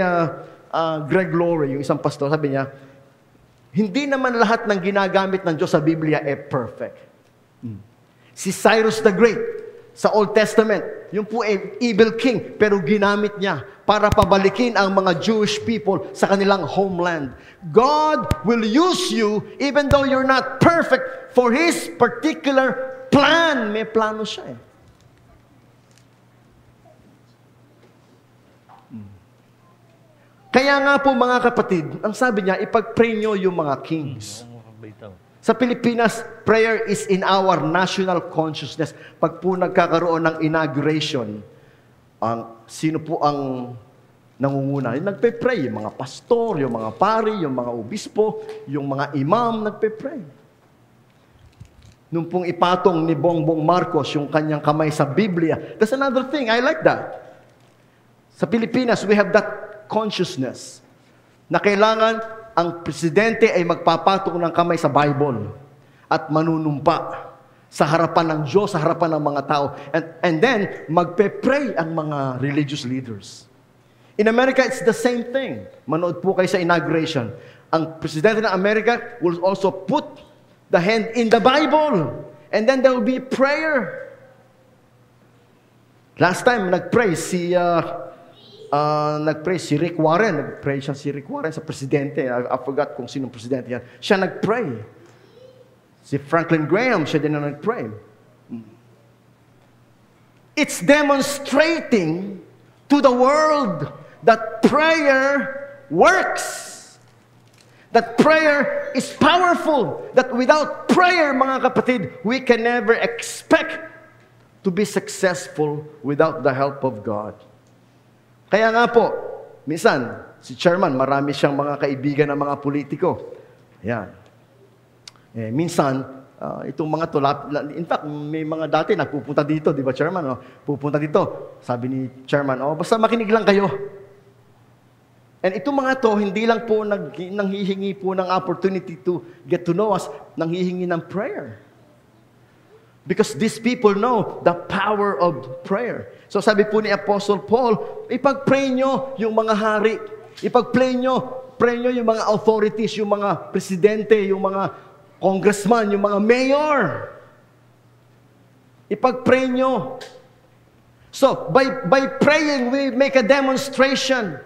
Greg Laurie, yung isang pastor, sabi niya, hindi naman lahat ng ginagamit ng Diyos sa Biblia perfect. Si Cyrus the Great, sa Old Testament, yung po ay evil king, pero ginamit niya para pabalikin ang mga Jewish people sa kanilang homeland. God will use you even though you're not perfect for His particular plan. May plano siya eh. Kaya nga po mga kapatid, ang sabi niya, ipag-pray nyo yung mga kings. Sa Pilipinas, prayer is in our national consciousness. Pag po nagkakaroon ng inauguration, sino po ang nangunguna? Nagpe-pray, yung mga pastor, yung mga pari, yung mga obispo, yung mga imam, nagpe-pray. Nung pong ipatong ni Bongbong Marcos yung kanyang kamay sa Biblia, that's another thing, I like that. Sa Pilipinas, we have that consciousness na kailangan ang presidente ay magpapatong ng kamay sa Bible at manunumpa sa harapan ng Diyos, sa harapan ng mga tao. And then, magpe-pray ang mga religious leaders. In America, it's the same thing. Manood po kayo sa inauguration. Ang presidente ng Amerika will also put the hand in the Bible. And then there will be prayer. Last time, nag-pray si Rick Warren. Nag-pray siya si Rick Warren sa presidente. I forgot kung sinong presidente yan. Siya nag-pray. Si Franklin Graham, siya din na nag-pray. It's demonstrating to the world that prayer works. That prayer is powerful. That without prayer, mga kapatid, we can never expect to be successful without the help of God. Kaya nga po, minsan, si chairman, marami siyang mga kaibigan ng mga politiko. Ayan. Minsan, itong mga to, in fact, may mga dati nagpupunta dito, di ba chairman? No? Pupunta dito. Sabi ni chairman, basta makinig lang kayo. And itong mga to, hindi lang po nanghihingi po ng opportunity to get to know us, nanghihingi ng prayer. Because these people know the power of prayer. So sabi po ni Apostle Paul, ipag-pray nyo yung mga hari. Ipag-pray nyo yung mga authorities, yung mga presidente, yung mga congressman, yung mga mayor. Ipag-pray nyo. So, by praying, we make a demonstration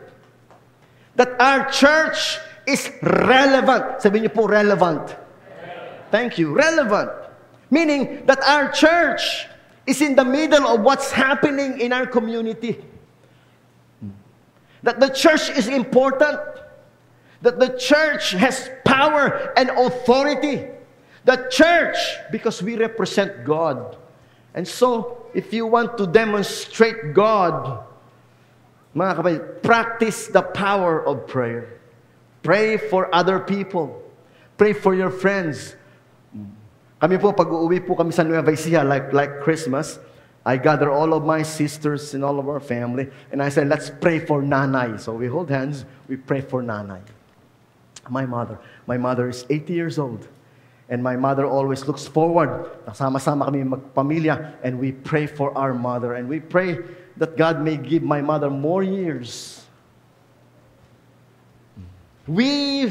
that our church is relevant. Sabihin niyo po, relevant. Thank you. Relevant. Meaning that our church is in the middle of what's happening in our community. That the church is important. That the church has power and authority. The church, because we represent God. And so, if you want to demonstrate God, mga kapatid, practice the power of prayer. Pray for other people. Pray for your friends. Kami po, pag uuwi po kami sa Nueva Ecija, like Christmas, I gather all of my sisters and all of our family, and I say, let's pray for Nanay. So we hold hands, we pray for Nanay. My mother is 80 years old. And my mother always looks forward. Nasama-sama kami magpamilya, and we pray for our mother. And we pray that God may give my mother more years. We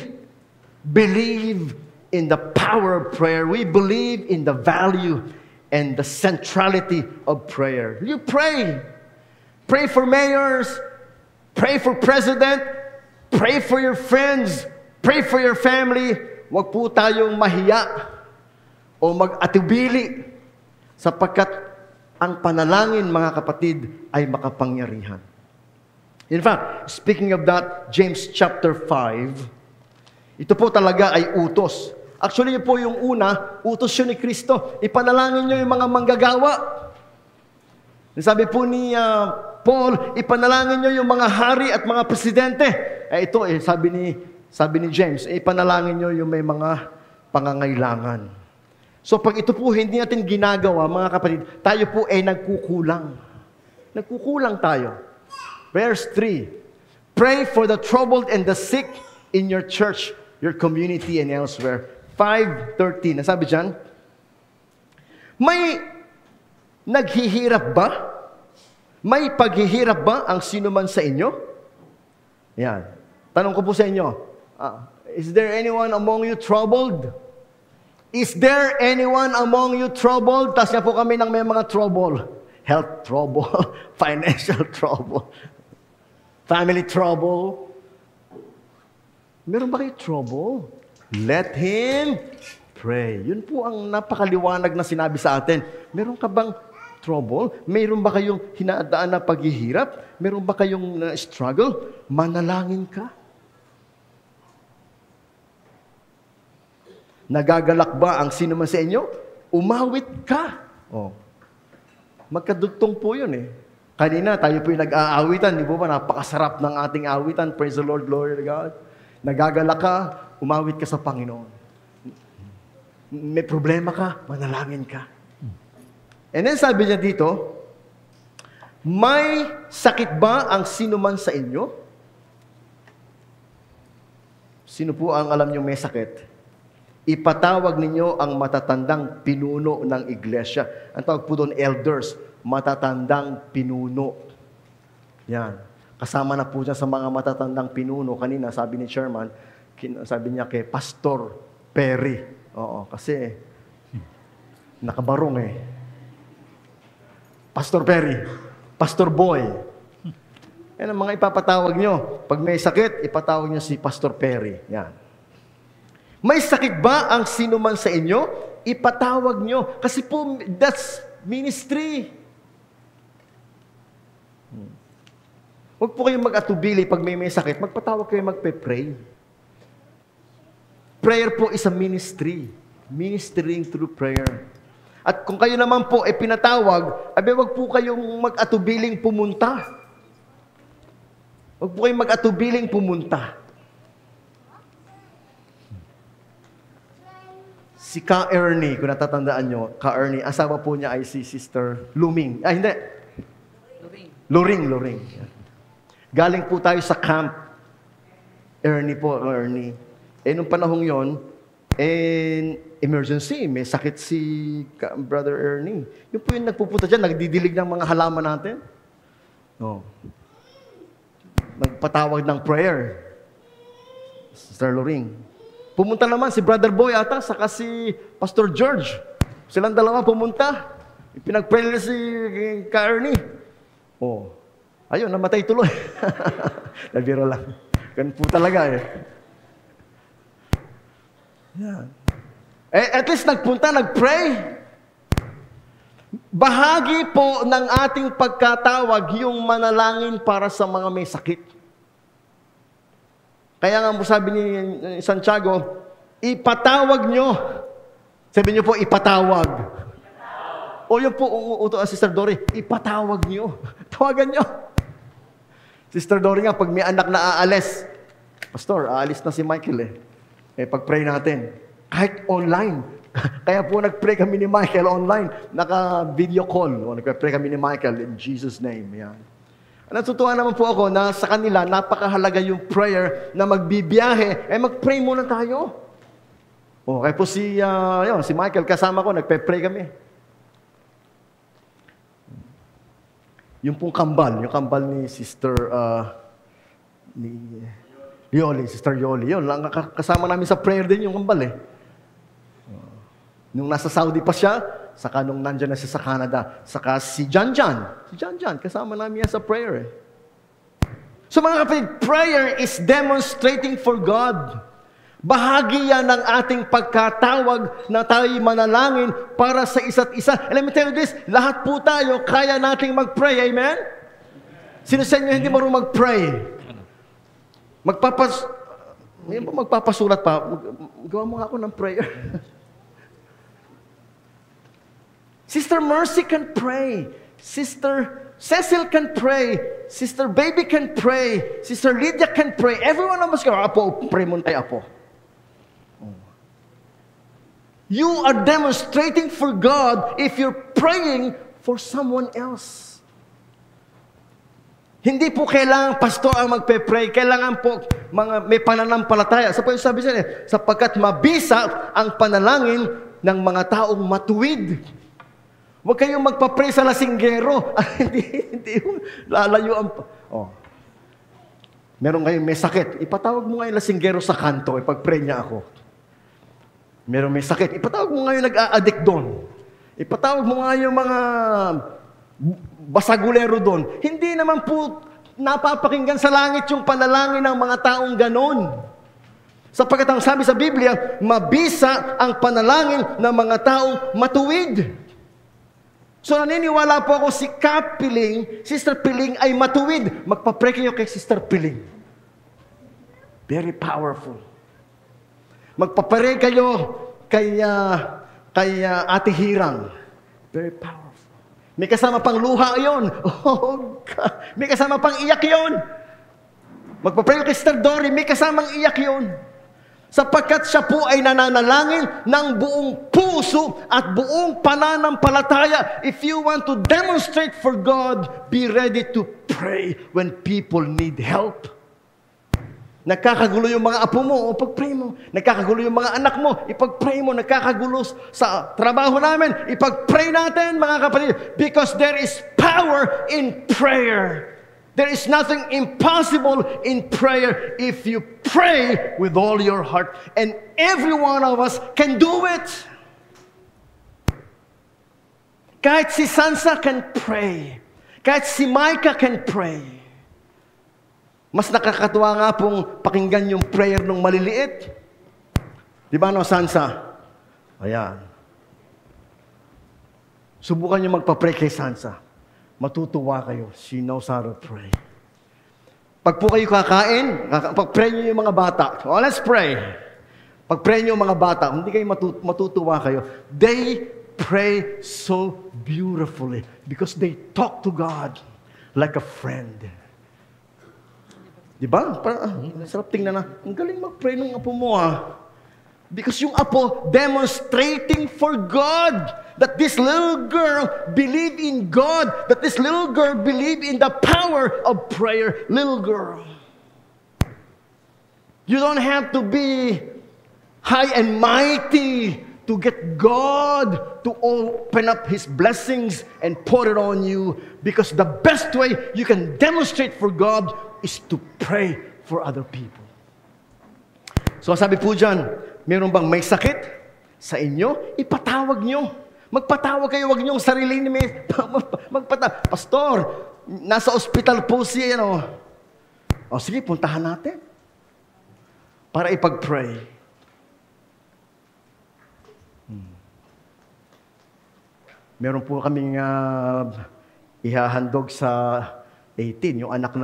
believe in the power of prayer. We believe in the value and the centrality of prayer. You pray. Pray for mayors. Pray for president. Pray for your friends. Pray for your family. Huwag po tayong mahiya o mag-atubili sapagkat ang panalangin, mga kapatid, ay makapangyarihan. In fact, speaking of that, James chapter 5, ito po talaga ay utos. Actually, yun po yung una, utos yun ni Kristo. Ipanalangin nyo yung mga manggagawa. Sabi po ni Paul, ipanalangin nyo yung mga hari at mga presidente. Ito, sabi ni James, ipanalangin nyo yung may mga pangangailangan. So pag ito po hindi natin ginagawa, mga kapatid, tayo po ay nagkukulang. Nagkukulang tayo. Verse 3, pray for the troubled and the sick in your church, your community, and elsewhere. 5:13, nasabi dyan, may naghihirap ba? May paghihirap ba ang sino man sa inyo? Yan. Tanong ko po sa inyo, is there anyone among you troubled? Is there anyone among you troubled? Tas niya po kami ng may mga trouble. Health trouble, financial trouble, family trouble. Meron ba kayo trouble? Let him pray. Yun po ang napakaliwanag na sinabi sa atin. Meron ka bang trouble? Meron ba kayong hinadaan na paghihirap? Meron ba kayong struggle? Manalangin ka. Nagagalak ba ang sino man sa inyo? Umawit ka. Oh. Magkadugtong po yun eh. Kanina, tayo po yung nag-aawitan. Di ba? Napakasarap ng ating awitan. Praise the Lord, glory to God. Nagagalak ka, umawit ka sa Panginoon. May problema ka, manalangin ka. And then sabi niya dito, may sakit ba ang sino man sa inyo? Sino po ang alam niyo may sakit? Ipatawag ninyo ang matatandang pinuno ng iglesia. Ang tawag po doon, elders, matatandang pinuno. Yan. Kasama na po dyan sa mga matatandang pinuno. Kanina, sabi ni Chairman, sabi niya kay Pastor Perry. Oo, kasi nakabarong eh. Pastor Perry, Pastor Boy. Yan ang mga ipapatawag nyo. Pag may sakit, ipatawag nyo si Pastor Perry. Yan. May sakit ba ang sino man sa inyo? Ipatawag nyo. Kasi po, that's ministry. Huwag po kayong mag-atubili pag may sakit. Magpatawag kayo, magpe-pray. Prayer po is a ministry. Ministering through prayer. At kung kayo naman po ay pinatawag, huwag po kayong mag-atubiling pumunta. Huwag po kayong mag-atubiling pumunta. Si Ka Ernie, kung natatandaan nyo, Ka Ernie, asawa po niya ay si Sister Luming. Hindi. Luring. Galing po tayo sa camp. Ernie. Nung panahong yon, emergency, may sakit si Brother Ernie. Yung po yung nagpupunta dyan, nagdidilig ng mga halaman natin. No. Nagpatawag ng prayer. Sister Luring. Pumunta naman si Brother Boy ata, saka si Pastor George. Silang dalawa pumunta. Pinag-pray nila si Ka Ernie. Oh. Ayun, namatay tuloy. Nabiro lang. Ganun po talaga eh. Yan. At least nagpunta, nagpray. Bahagi po ng ating pagkatawag yung manalangin para sa mga may sakit. Kaya nga sabi ni Santiago, ipatawag nyo. Sabi nyo po, ipatawag. O yun po, uto Sister Dory, ipatawag nyo. Tawagan nyo. Sister Dory nga, pag may anak na aalis, Pastor, aalis na si Michael pag-pray natin. Kahit online. Kaya po nag-pray kami ni Michael online. Naka-video call. Nag-pray kami ni Michael in Jesus' name. Yan. Natutuwa naman po ako na sa kanila, napakahalaga yung prayer na magbibiyahe. Mag-pray muna tayo. Kaya po si Michael, kasama ko, nagpe-pray kami. Yung pong kambal, yung kambal ni Sister Yoli, Sister Yoli. Yun, kasama namin sa prayer din yung kambal Nung nasa Saudi pa siya, saka nung nandyan na siya sa Canada, saka si Janjan. Si Janjan, kasama namin yan sa prayer So mga kapatid, prayer is demonstrating for God. Bahagi yan ng ating pagkatawag na tayo'y manalangin para sa isa't isa. And let me tell you this, lahat po tayo kaya nating mag-pray. Amen? Sino sa inyo hindi marunong mag-pray? Magpapasulat pa. Gawa mo nga ako ng prayer. Sister Mercy can pray. Sister Cecil can pray. Sister Baby can pray. Sister Lydia can pray. Everyone of us can. Apo, pray mo tayo, Apo. You are demonstrating for God if you're praying for someone else. Hindi po kailangan pastor ang magpe-pray. Kailangan po may pananampalataya. Sabi siya sapagkat mabisa ang panalangin ng mga taong matuwid. Huwag kayong magpa-pray sa lasinggero. Hindi lalayo ang... Meron kayong may sakit. Ipatawag mo nga yung lasinggero sa kanto. Ipag-pray niya ako. Meron may sakit. Ipatawag mo nga yung nag-a-addict doon. Ipatawag mo nga yung mga basagulero doon. Hindi naman po napapakinggan sa langit yung panalangin ng mga taong ganon. Sapagkat ang sabi sa Biblia, mabisa ang panalangin ng mga taong matuwid. So naniniwala po ako si Sister Piling ay matuwid. Magpa-pray kayo kay Sister Piling. Very powerful. Magpa-pray kayo kay Ate Hirang. Very powerful. May kasama pang luha yon. Oh God. May kasama pang iyak yon. Magpa-pray kay Sister Dory. May kasamang iyak yon. Sapagkat siya po ay nananalangin ng buong puso at buong pananampalataya. If you want to demonstrate for God, be ready to pray when people need help. Nagkakagulo yung mga apo mo, ipag-pray mo. Nagkakagulo yung mga anak mo, ipag-pray mo. Nagkakagulo sa trabaho namin, ipag-pray natin, mga kapatid. Because there is power in prayer. There is nothing impossible in prayer if you pray with all your heart. And every one of us can do it. Kahit si Sansa can pray. Kahit si Micah can pray. Mas nakakatuwa nga pong pakinggan yung prayer ng maliliit. Di ba, Sansa? Ayan. Subukan nyo magpa-pray kay Sansa. Matutuwa kayo. She knows how to pray. Pag po kayo kakain, pag-pray nyo yung mga bata. Oh, let's pray. Pag-pray nyo yung mga bata, hindi kayo matutuwa kayo. They pray so beautifully because they talk to God like a friend. Diba? Sarap tingnan na. Ang galing mag-pray ng apo mo Because yung apo demonstrating for God that this little girl believed in God, that this little girl believed in the power of prayer. Little girl. You don't have to be high and mighty to get God to open up His blessings and pour it on you, because the best way you can demonstrate for God is to pray for other people. So sabi po dyan, meron bang may sakit sa inyo? Ipatawag nyo. Magpatawag kayo, wag nyong sarili ni magpatawag. Pastor, nasa ospital po siya, O sige, puntahan natin. Para ipag-pray. Meron po kaming ihahandog sa 18, yung anak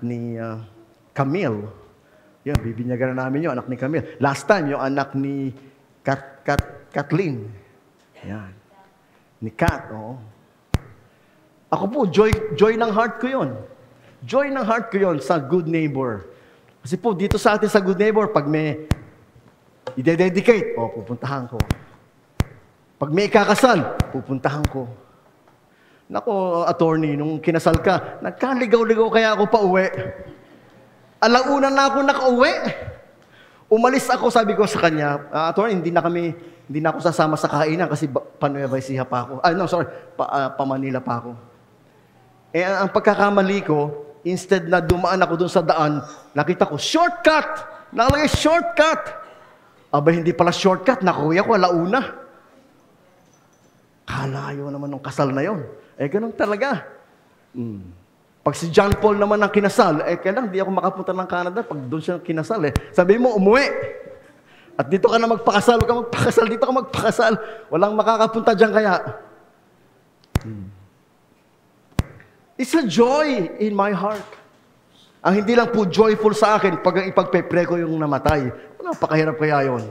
ni Camille. Yun, bibinyagan na namin yung anak ni Camille. Last time, yung anak ni Kathleen. Yan. Ni Kat, oo. Ako po, joy ng heart ko yun. Joy ng heart ko yun sa Good Neighbor. Kasi po, dito sa atin sa Good Neighbor, pag may i-dedicate, pupuntahan ko. Pag may ikakasal, pupuntahan ko. Nako, attorney, nung kinasal ka, nagkaligaw-ligaw kaya ako pa uwi. Alauna na ako nakauwi. Umalis ako, sabi ko sa kanya, attorney, hindi na ako sasama sa kainan kasi pa-Nueva Ecija pa ako. Pa-Manila pa ako. Ang pagkakamali ko, instead na dumaan ako dun sa daan, nakita ko, shortcut! Nakalagay, shortcut! Aba, hindi pala shortcut, nakauwi ako, alauna. Kalayo naman ng kasal na yon. Ganun talaga. Pag si John Paul naman ang kinasal, kailang di ako makapunta ng Canada pag doon siya kinasal. Sabi mo, umuwi. At dito ka na magpakasal, huwag ka magpakasal, dito ka magpakasal. Walang makakapunta dyan kaya. It's a joy in my heart. Ang hindi lang po joyful sa akin pag ipagpe-pray ko yung namatay. Napakahirap kaya yon.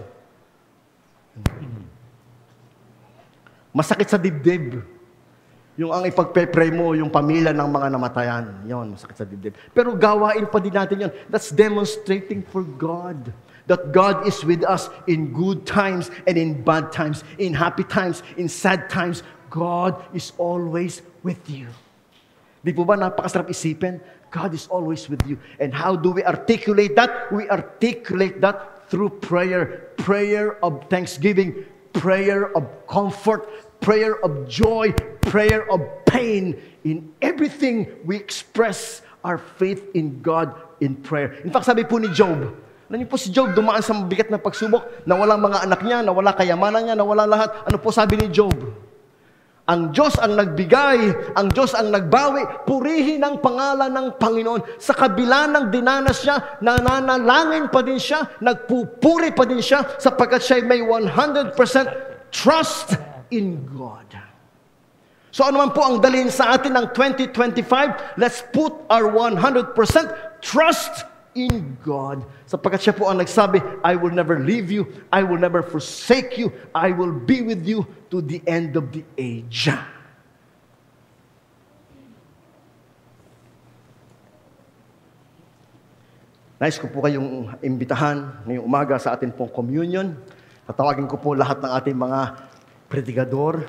Masakit sa dibdib. Yung ang ipagpe-pray mo, yung pamilya ng mga namatayan. Yon, masakit sa dibdib. Pero gawain pa din natin yon. That's demonstrating for God. That God is with us in good times and in bad times. In happy times, in sad times. God is always with you. Di po ba napakasarap isipin? God is always with you. And how do we articulate that? We articulate that through prayer. Prayer of thanksgiving. Prayer of comfort. Prayer of joy. Prayer of pain. In everything, we express our faith in God in prayer. In fact, sabi po ni Job, alam niyo po si Job, dumaan sa mabigat na pagsubok, nawala mga anak niya, nawala kayamanan niya, nawala lahat. Ano po sabi ni Job? Ang Diyos ang nagbigay, ang Diyos ang nagbawi, purihin ang pangalan ng Panginoon. Sa kabila ng dinanas niya, nananalangin pa din siya, nagpupuri pa din siya, sapagkat siya may 100% trust in God. So ano man po ang dalhin sa atin ng 2025, let's put our 100% trust in God. Sapagkat siya po ang nagsabi, I will never leave you, I will never forsake you, I will be with you to the end of the age. Nais ko po kayong imbitahan ngayong umaga sa ating pong communion. Tatawagin ko po lahat ng ating mga predigador.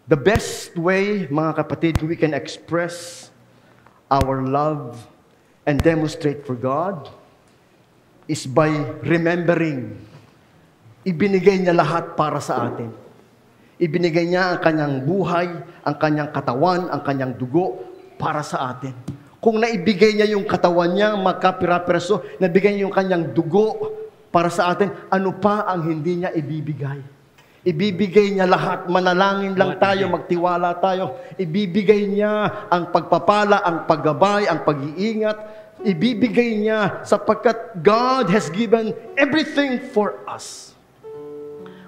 The best way, mga kapatid, we can express our love and demonstrate for God is by remembering. Ibinigay niya lahat para sa atin. Ibinigay niya ang kanyang buhay, ang kanyang katawan, ang kanyang dugo para sa atin. Kung naibigay niya yung katawan niya, magkapira-piraso, nabigay niya yung kanyang dugo para sa atin, ano pa ang hindi niya ibibigay? Ibibigay niya lahat, manalangin lang tayo, magtiwala tayo. Ibibigay niya ang pagpapala, ang paggabay, ang pag-iingat. Ibibigay niya sapagkat God has given everything for us.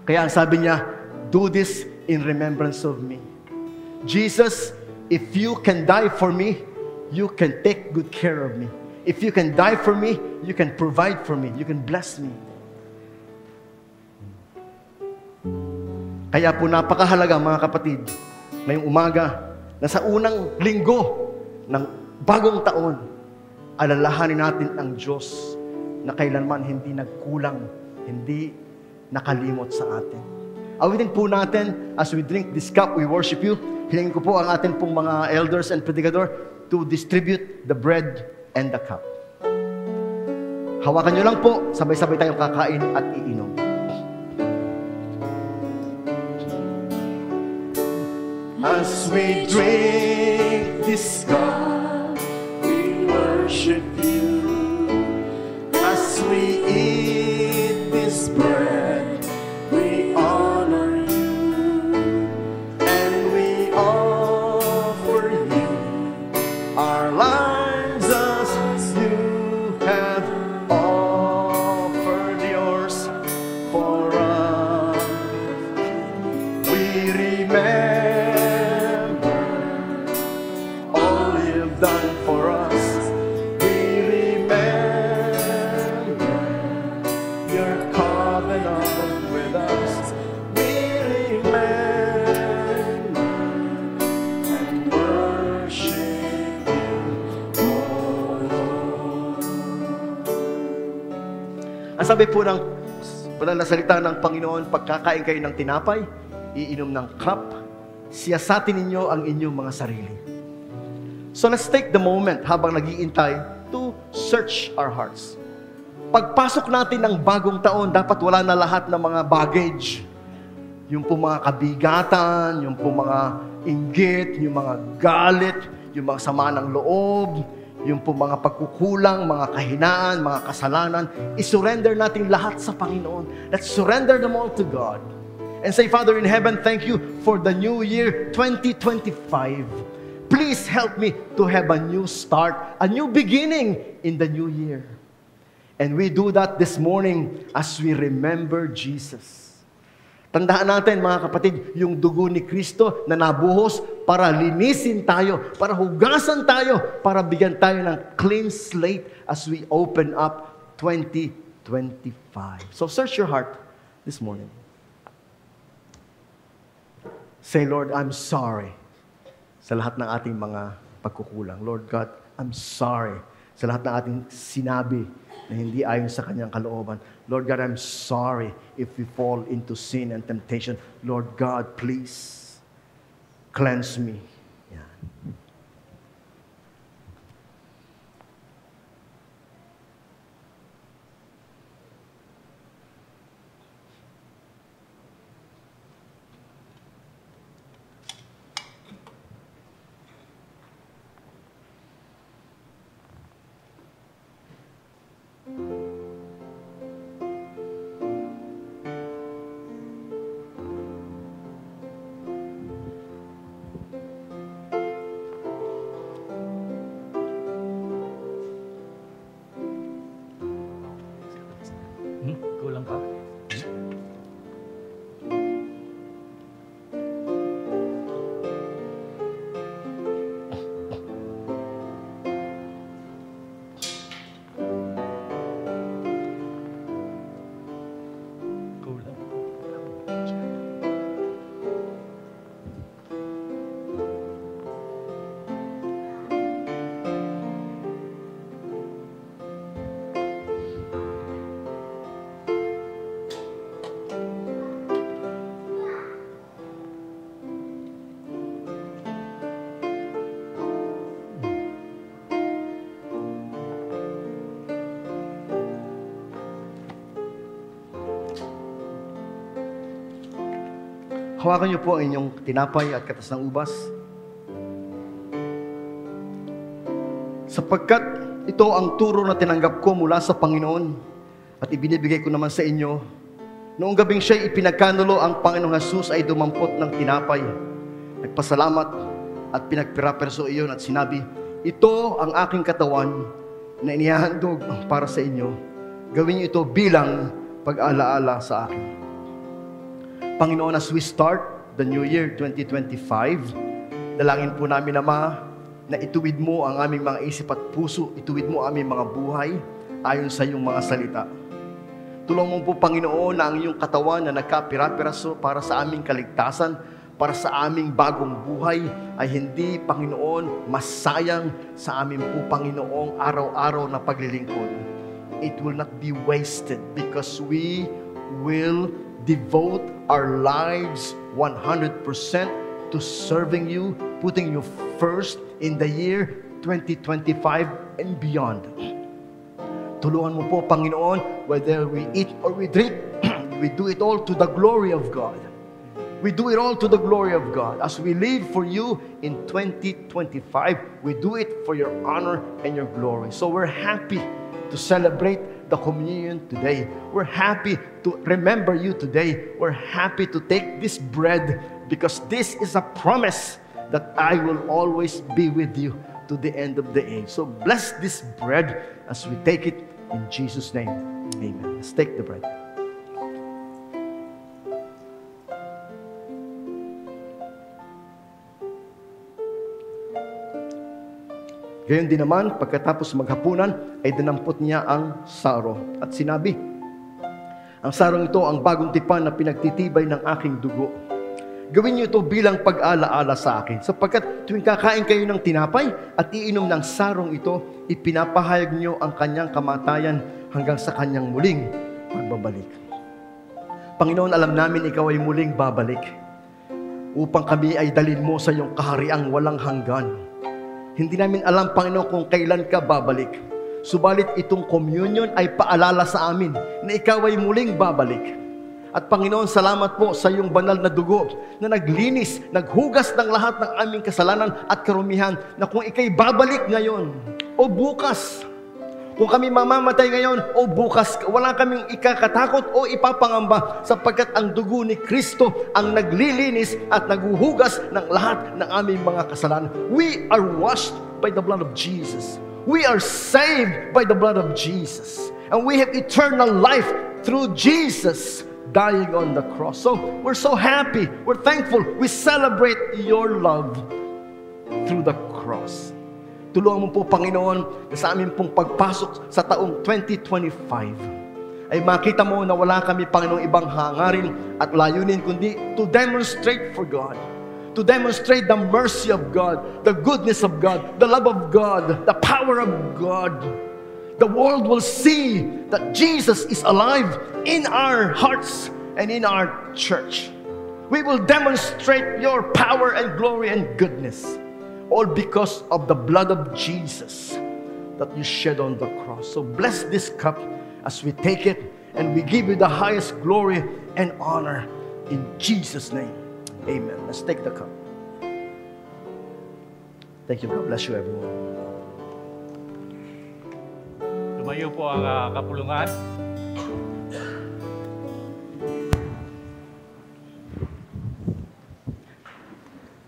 Kaya ang sabi niya, do this in remembrance of me. Jesus, if you can die for me, you can take good care of me. If you can die for me, you can provide for me. You can bless me. Kaya po napakahalaga mga kapatid, ngayong umaga, na sa unang linggo ng bagong taon, alalahanin natin ang Diyos na kailanman hindi nagkulang, hindi nakalimot sa atin. Awitin po natin, as we drink this cup, we worship you. Hilingin ko po ang atin pong mga elders and predigador to distribute the bread and the cup. Hawakan nyo lang po, sabay-sabay tayong kakain at iinom. As we drink this cup, we worship you. As we eat this bread, we honor you. And we offer you our lives as you have offered yours for us. Sabi po ng banal na salita ng Panginoon, pagkakain kayo ng tinapay, iinom ng cup, siyasatin ninyo ang inyong mga sarili. So let's take the moment habang nag-iintay to search our hearts. Pagpasok natin ng bagong taon, dapat wala na lahat ng mga baggage. Yung po mga kabigatan, yung po mga inggit, yung mga galit, yung mga sama ng loob, yung po mga pagkukulang, mga kahinaan, mga kasalanan, isurrender natin lahat sa Panginoon. Let's surrender them all to God. And say, Father in heaven, thank you for the new year 2025. Please help me to have a new start, a new beginning in the new year. And we do that this morning as we remember Jesus. Tandaan natin, mga kapatid, yung dugo ni Kristo na nabuhos para linisin tayo, para hugasan tayo, para bigyan tayo ng clean slate as we open up 2025. So search your heart this morning. Say, Lord, I'm sorry sa lahat ng ating mga pagkukulang. Lord God, I'm sorry sa lahat ng ating sinabi na hindi ayon sa kanyang kalooban. Lord God, I'm sorry if we fall into sin and temptation. Lord God, please cleanse me. Yan. Kulang pa? Kulang. Hawakan niyo po ang inyong tinapay at katas ng ubas. Sapagkat ito ang turo na tinanggap ko mula sa Panginoon at ibinibigay ko naman sa inyo. Noong gabing siya'y ipinagkanulo, ang Panginoong Jesus ay dumampot ng tinapay. Nagpasalamat at pinagpiraperso iyon at sinabi, ito ang aking katawan na inihahandog para sa inyo. Gawin niyo ito bilang pag-alaala sa akin. Panginoon, as we start the new year 2025, dalangin po namin, Ama, na ituwid mo ang aming mga isip at puso, ituwid mo ang aming mga buhay ayon sa iyong mga salita. Tulungan mo po, Panginoon, na ang iyong katawan na nagkapira-piraso para sa aming kaligtasan, para sa aming bagong buhay, ay hindi, Panginoon, masayang sa amin po, Panginoong, araw-araw na paglilingkod. It will not be wasted because we will devote our lives 100% to serving you, putting you first in the year 2025 and beyond. Tulungan mo po, Panginoon, whether we eat or we drink, we do it all to the glory of God. We do it all to the glory of God. As we live for you in 2025, we do it for your honor and your glory. So we're happy to celebrate the communion today. We're happy to remember you today. We're happy to take this bread because this is a promise that I will always be with you to the end of the age. So bless this bread as we take it in Jesus' name. Amen. Let's take the bread. Gayon din naman, pagkatapos maghapunan, ay dinampot niya ang saro at sinabi, ang sarong ito ang bagong tipan na pinagtitibay ng aking dugo. Gawin niyo ito bilang pag-alaala sa akin, sapagkat tuwing kakain kayo ng tinapay at iinom ng sarong ito, ipinapahayag niyo ang kanyang kamatayan hanggang sa kanyang muling pagbabalik. Panginoon, alam namin Ikaw ay muling babalik upang kami ay dalhin mo sa iyong kahariang walang hanggan. Hindi namin alam, Panginoon, kung kailan ka babalik. Subalit itong communion ay paalala sa amin na Ikaw ay muling babalik. At Panginoon, salamat po sa iyong banal na dugo na naglinis, naghugas ng lahat ng aming kasalanan at karumihan, na kung Ika'y babalik ngayon o bukas, kung kami mamamatay ngayon o bukas, wala kaming ikakatakot o ipapangamba, sapagkat ang dugo ni Kristo ang naglilinis at naghuhugas ng lahat ng aming mga kasalanan. We are washed by the blood of Jesus. We are saved by the blood of Jesus. And we have eternal life through Jesus dying on the cross. So we're so happy, we're thankful, we celebrate your love through the cross. Tulungan mo po, Panginoon, na sa amin pong pagpasok sa taong 2025 ay makita mo na wala kami, Panginoon, ibang hangarin at layunin kundi to demonstrate for God, to demonstrate the mercy of God, the goodness of God, the love of God, the power of God. The world will see that Jesus is alive in our hearts and in our church. We will demonstrate your power and glory and goodness, all because of the blood of Jesus that you shed on the cross. So bless this cup as we take it, and we give you the highest glory and honor in Jesus' name. Amen. Let's take the cup. Thank you. God bless you, everyone. Tumayo po ang kapulungan.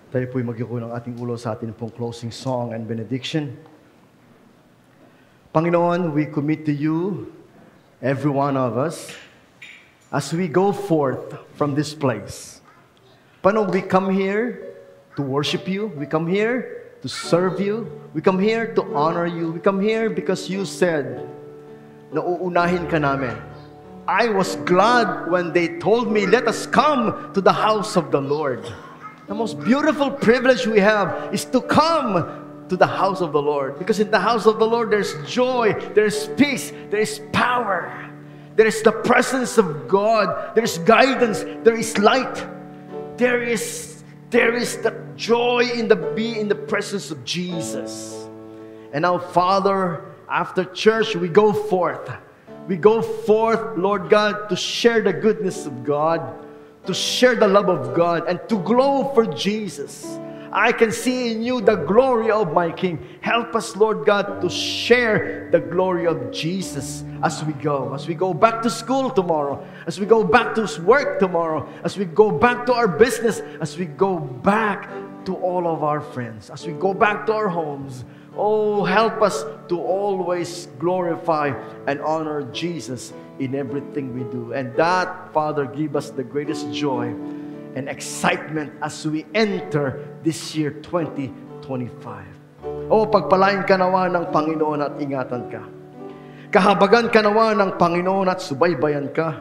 Tayo po'y magyuko ng ating ulo sa ating pong closing song and benediction. Panginoon, we commit to you, every one of us, as we go forth from this place. Panginoon, we come here to worship you. We come here to serve you. We come here to honor you. We come here because you said na uunahin ka namin. I was glad when they told me, let us come to the house of the Lord. The most beautiful privilege we have is to come to the house of the Lord. Because in the house of the Lord, there's joy, there's peace, there's power. There is the presence of God. There's guidance. There is light. There is the joy in the presence of Jesus. And now, Father, after church, we go forth. We go forth, Lord God, to share the goodness of God, to share the love of God, and to glow for Jesus. I can see in you the glory of my King. Help us, Lord God, to share the glory of Jesus as we go back to school tomorrow, as we go back to work tomorrow, as we go back to our business, as we go back to all of our friends, as we go back to our homes. Oh, help us to always glorify and honor Jesus in everything we do. And that, Father, give us the greatest joy and excitement as we enter this year 2025. Oh, pagpalain ka nawa ng Panginoon at ingatan ka. Kahabagan ka nawa ng Panginoon at subaybayan ka.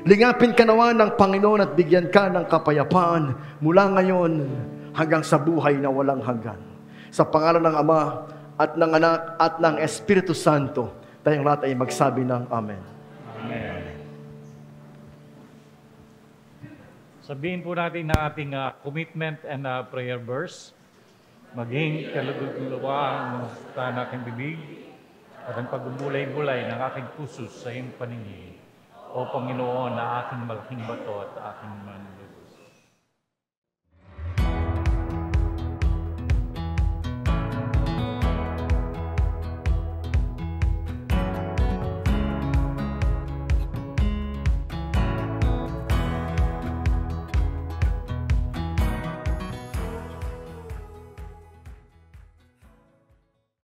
Lingapin ka nawa ng Panginoon at bigyan ka ng kapayapaan mula ngayon hanggang sa buhay na walang hanggan. Sa pangalan ng Ama at ng Anak at ng Espiritu Santo, tayong lahat ay magsabi ng Amen. Amen. Sabihin po natin na ating commitment and prayer verse. Maging kalugod-luwa ang sa aking bibig at ang pagmulay-bulay ng aking puso sa iyong paningin. O Panginoon, na aking malaking bato at aking manlo.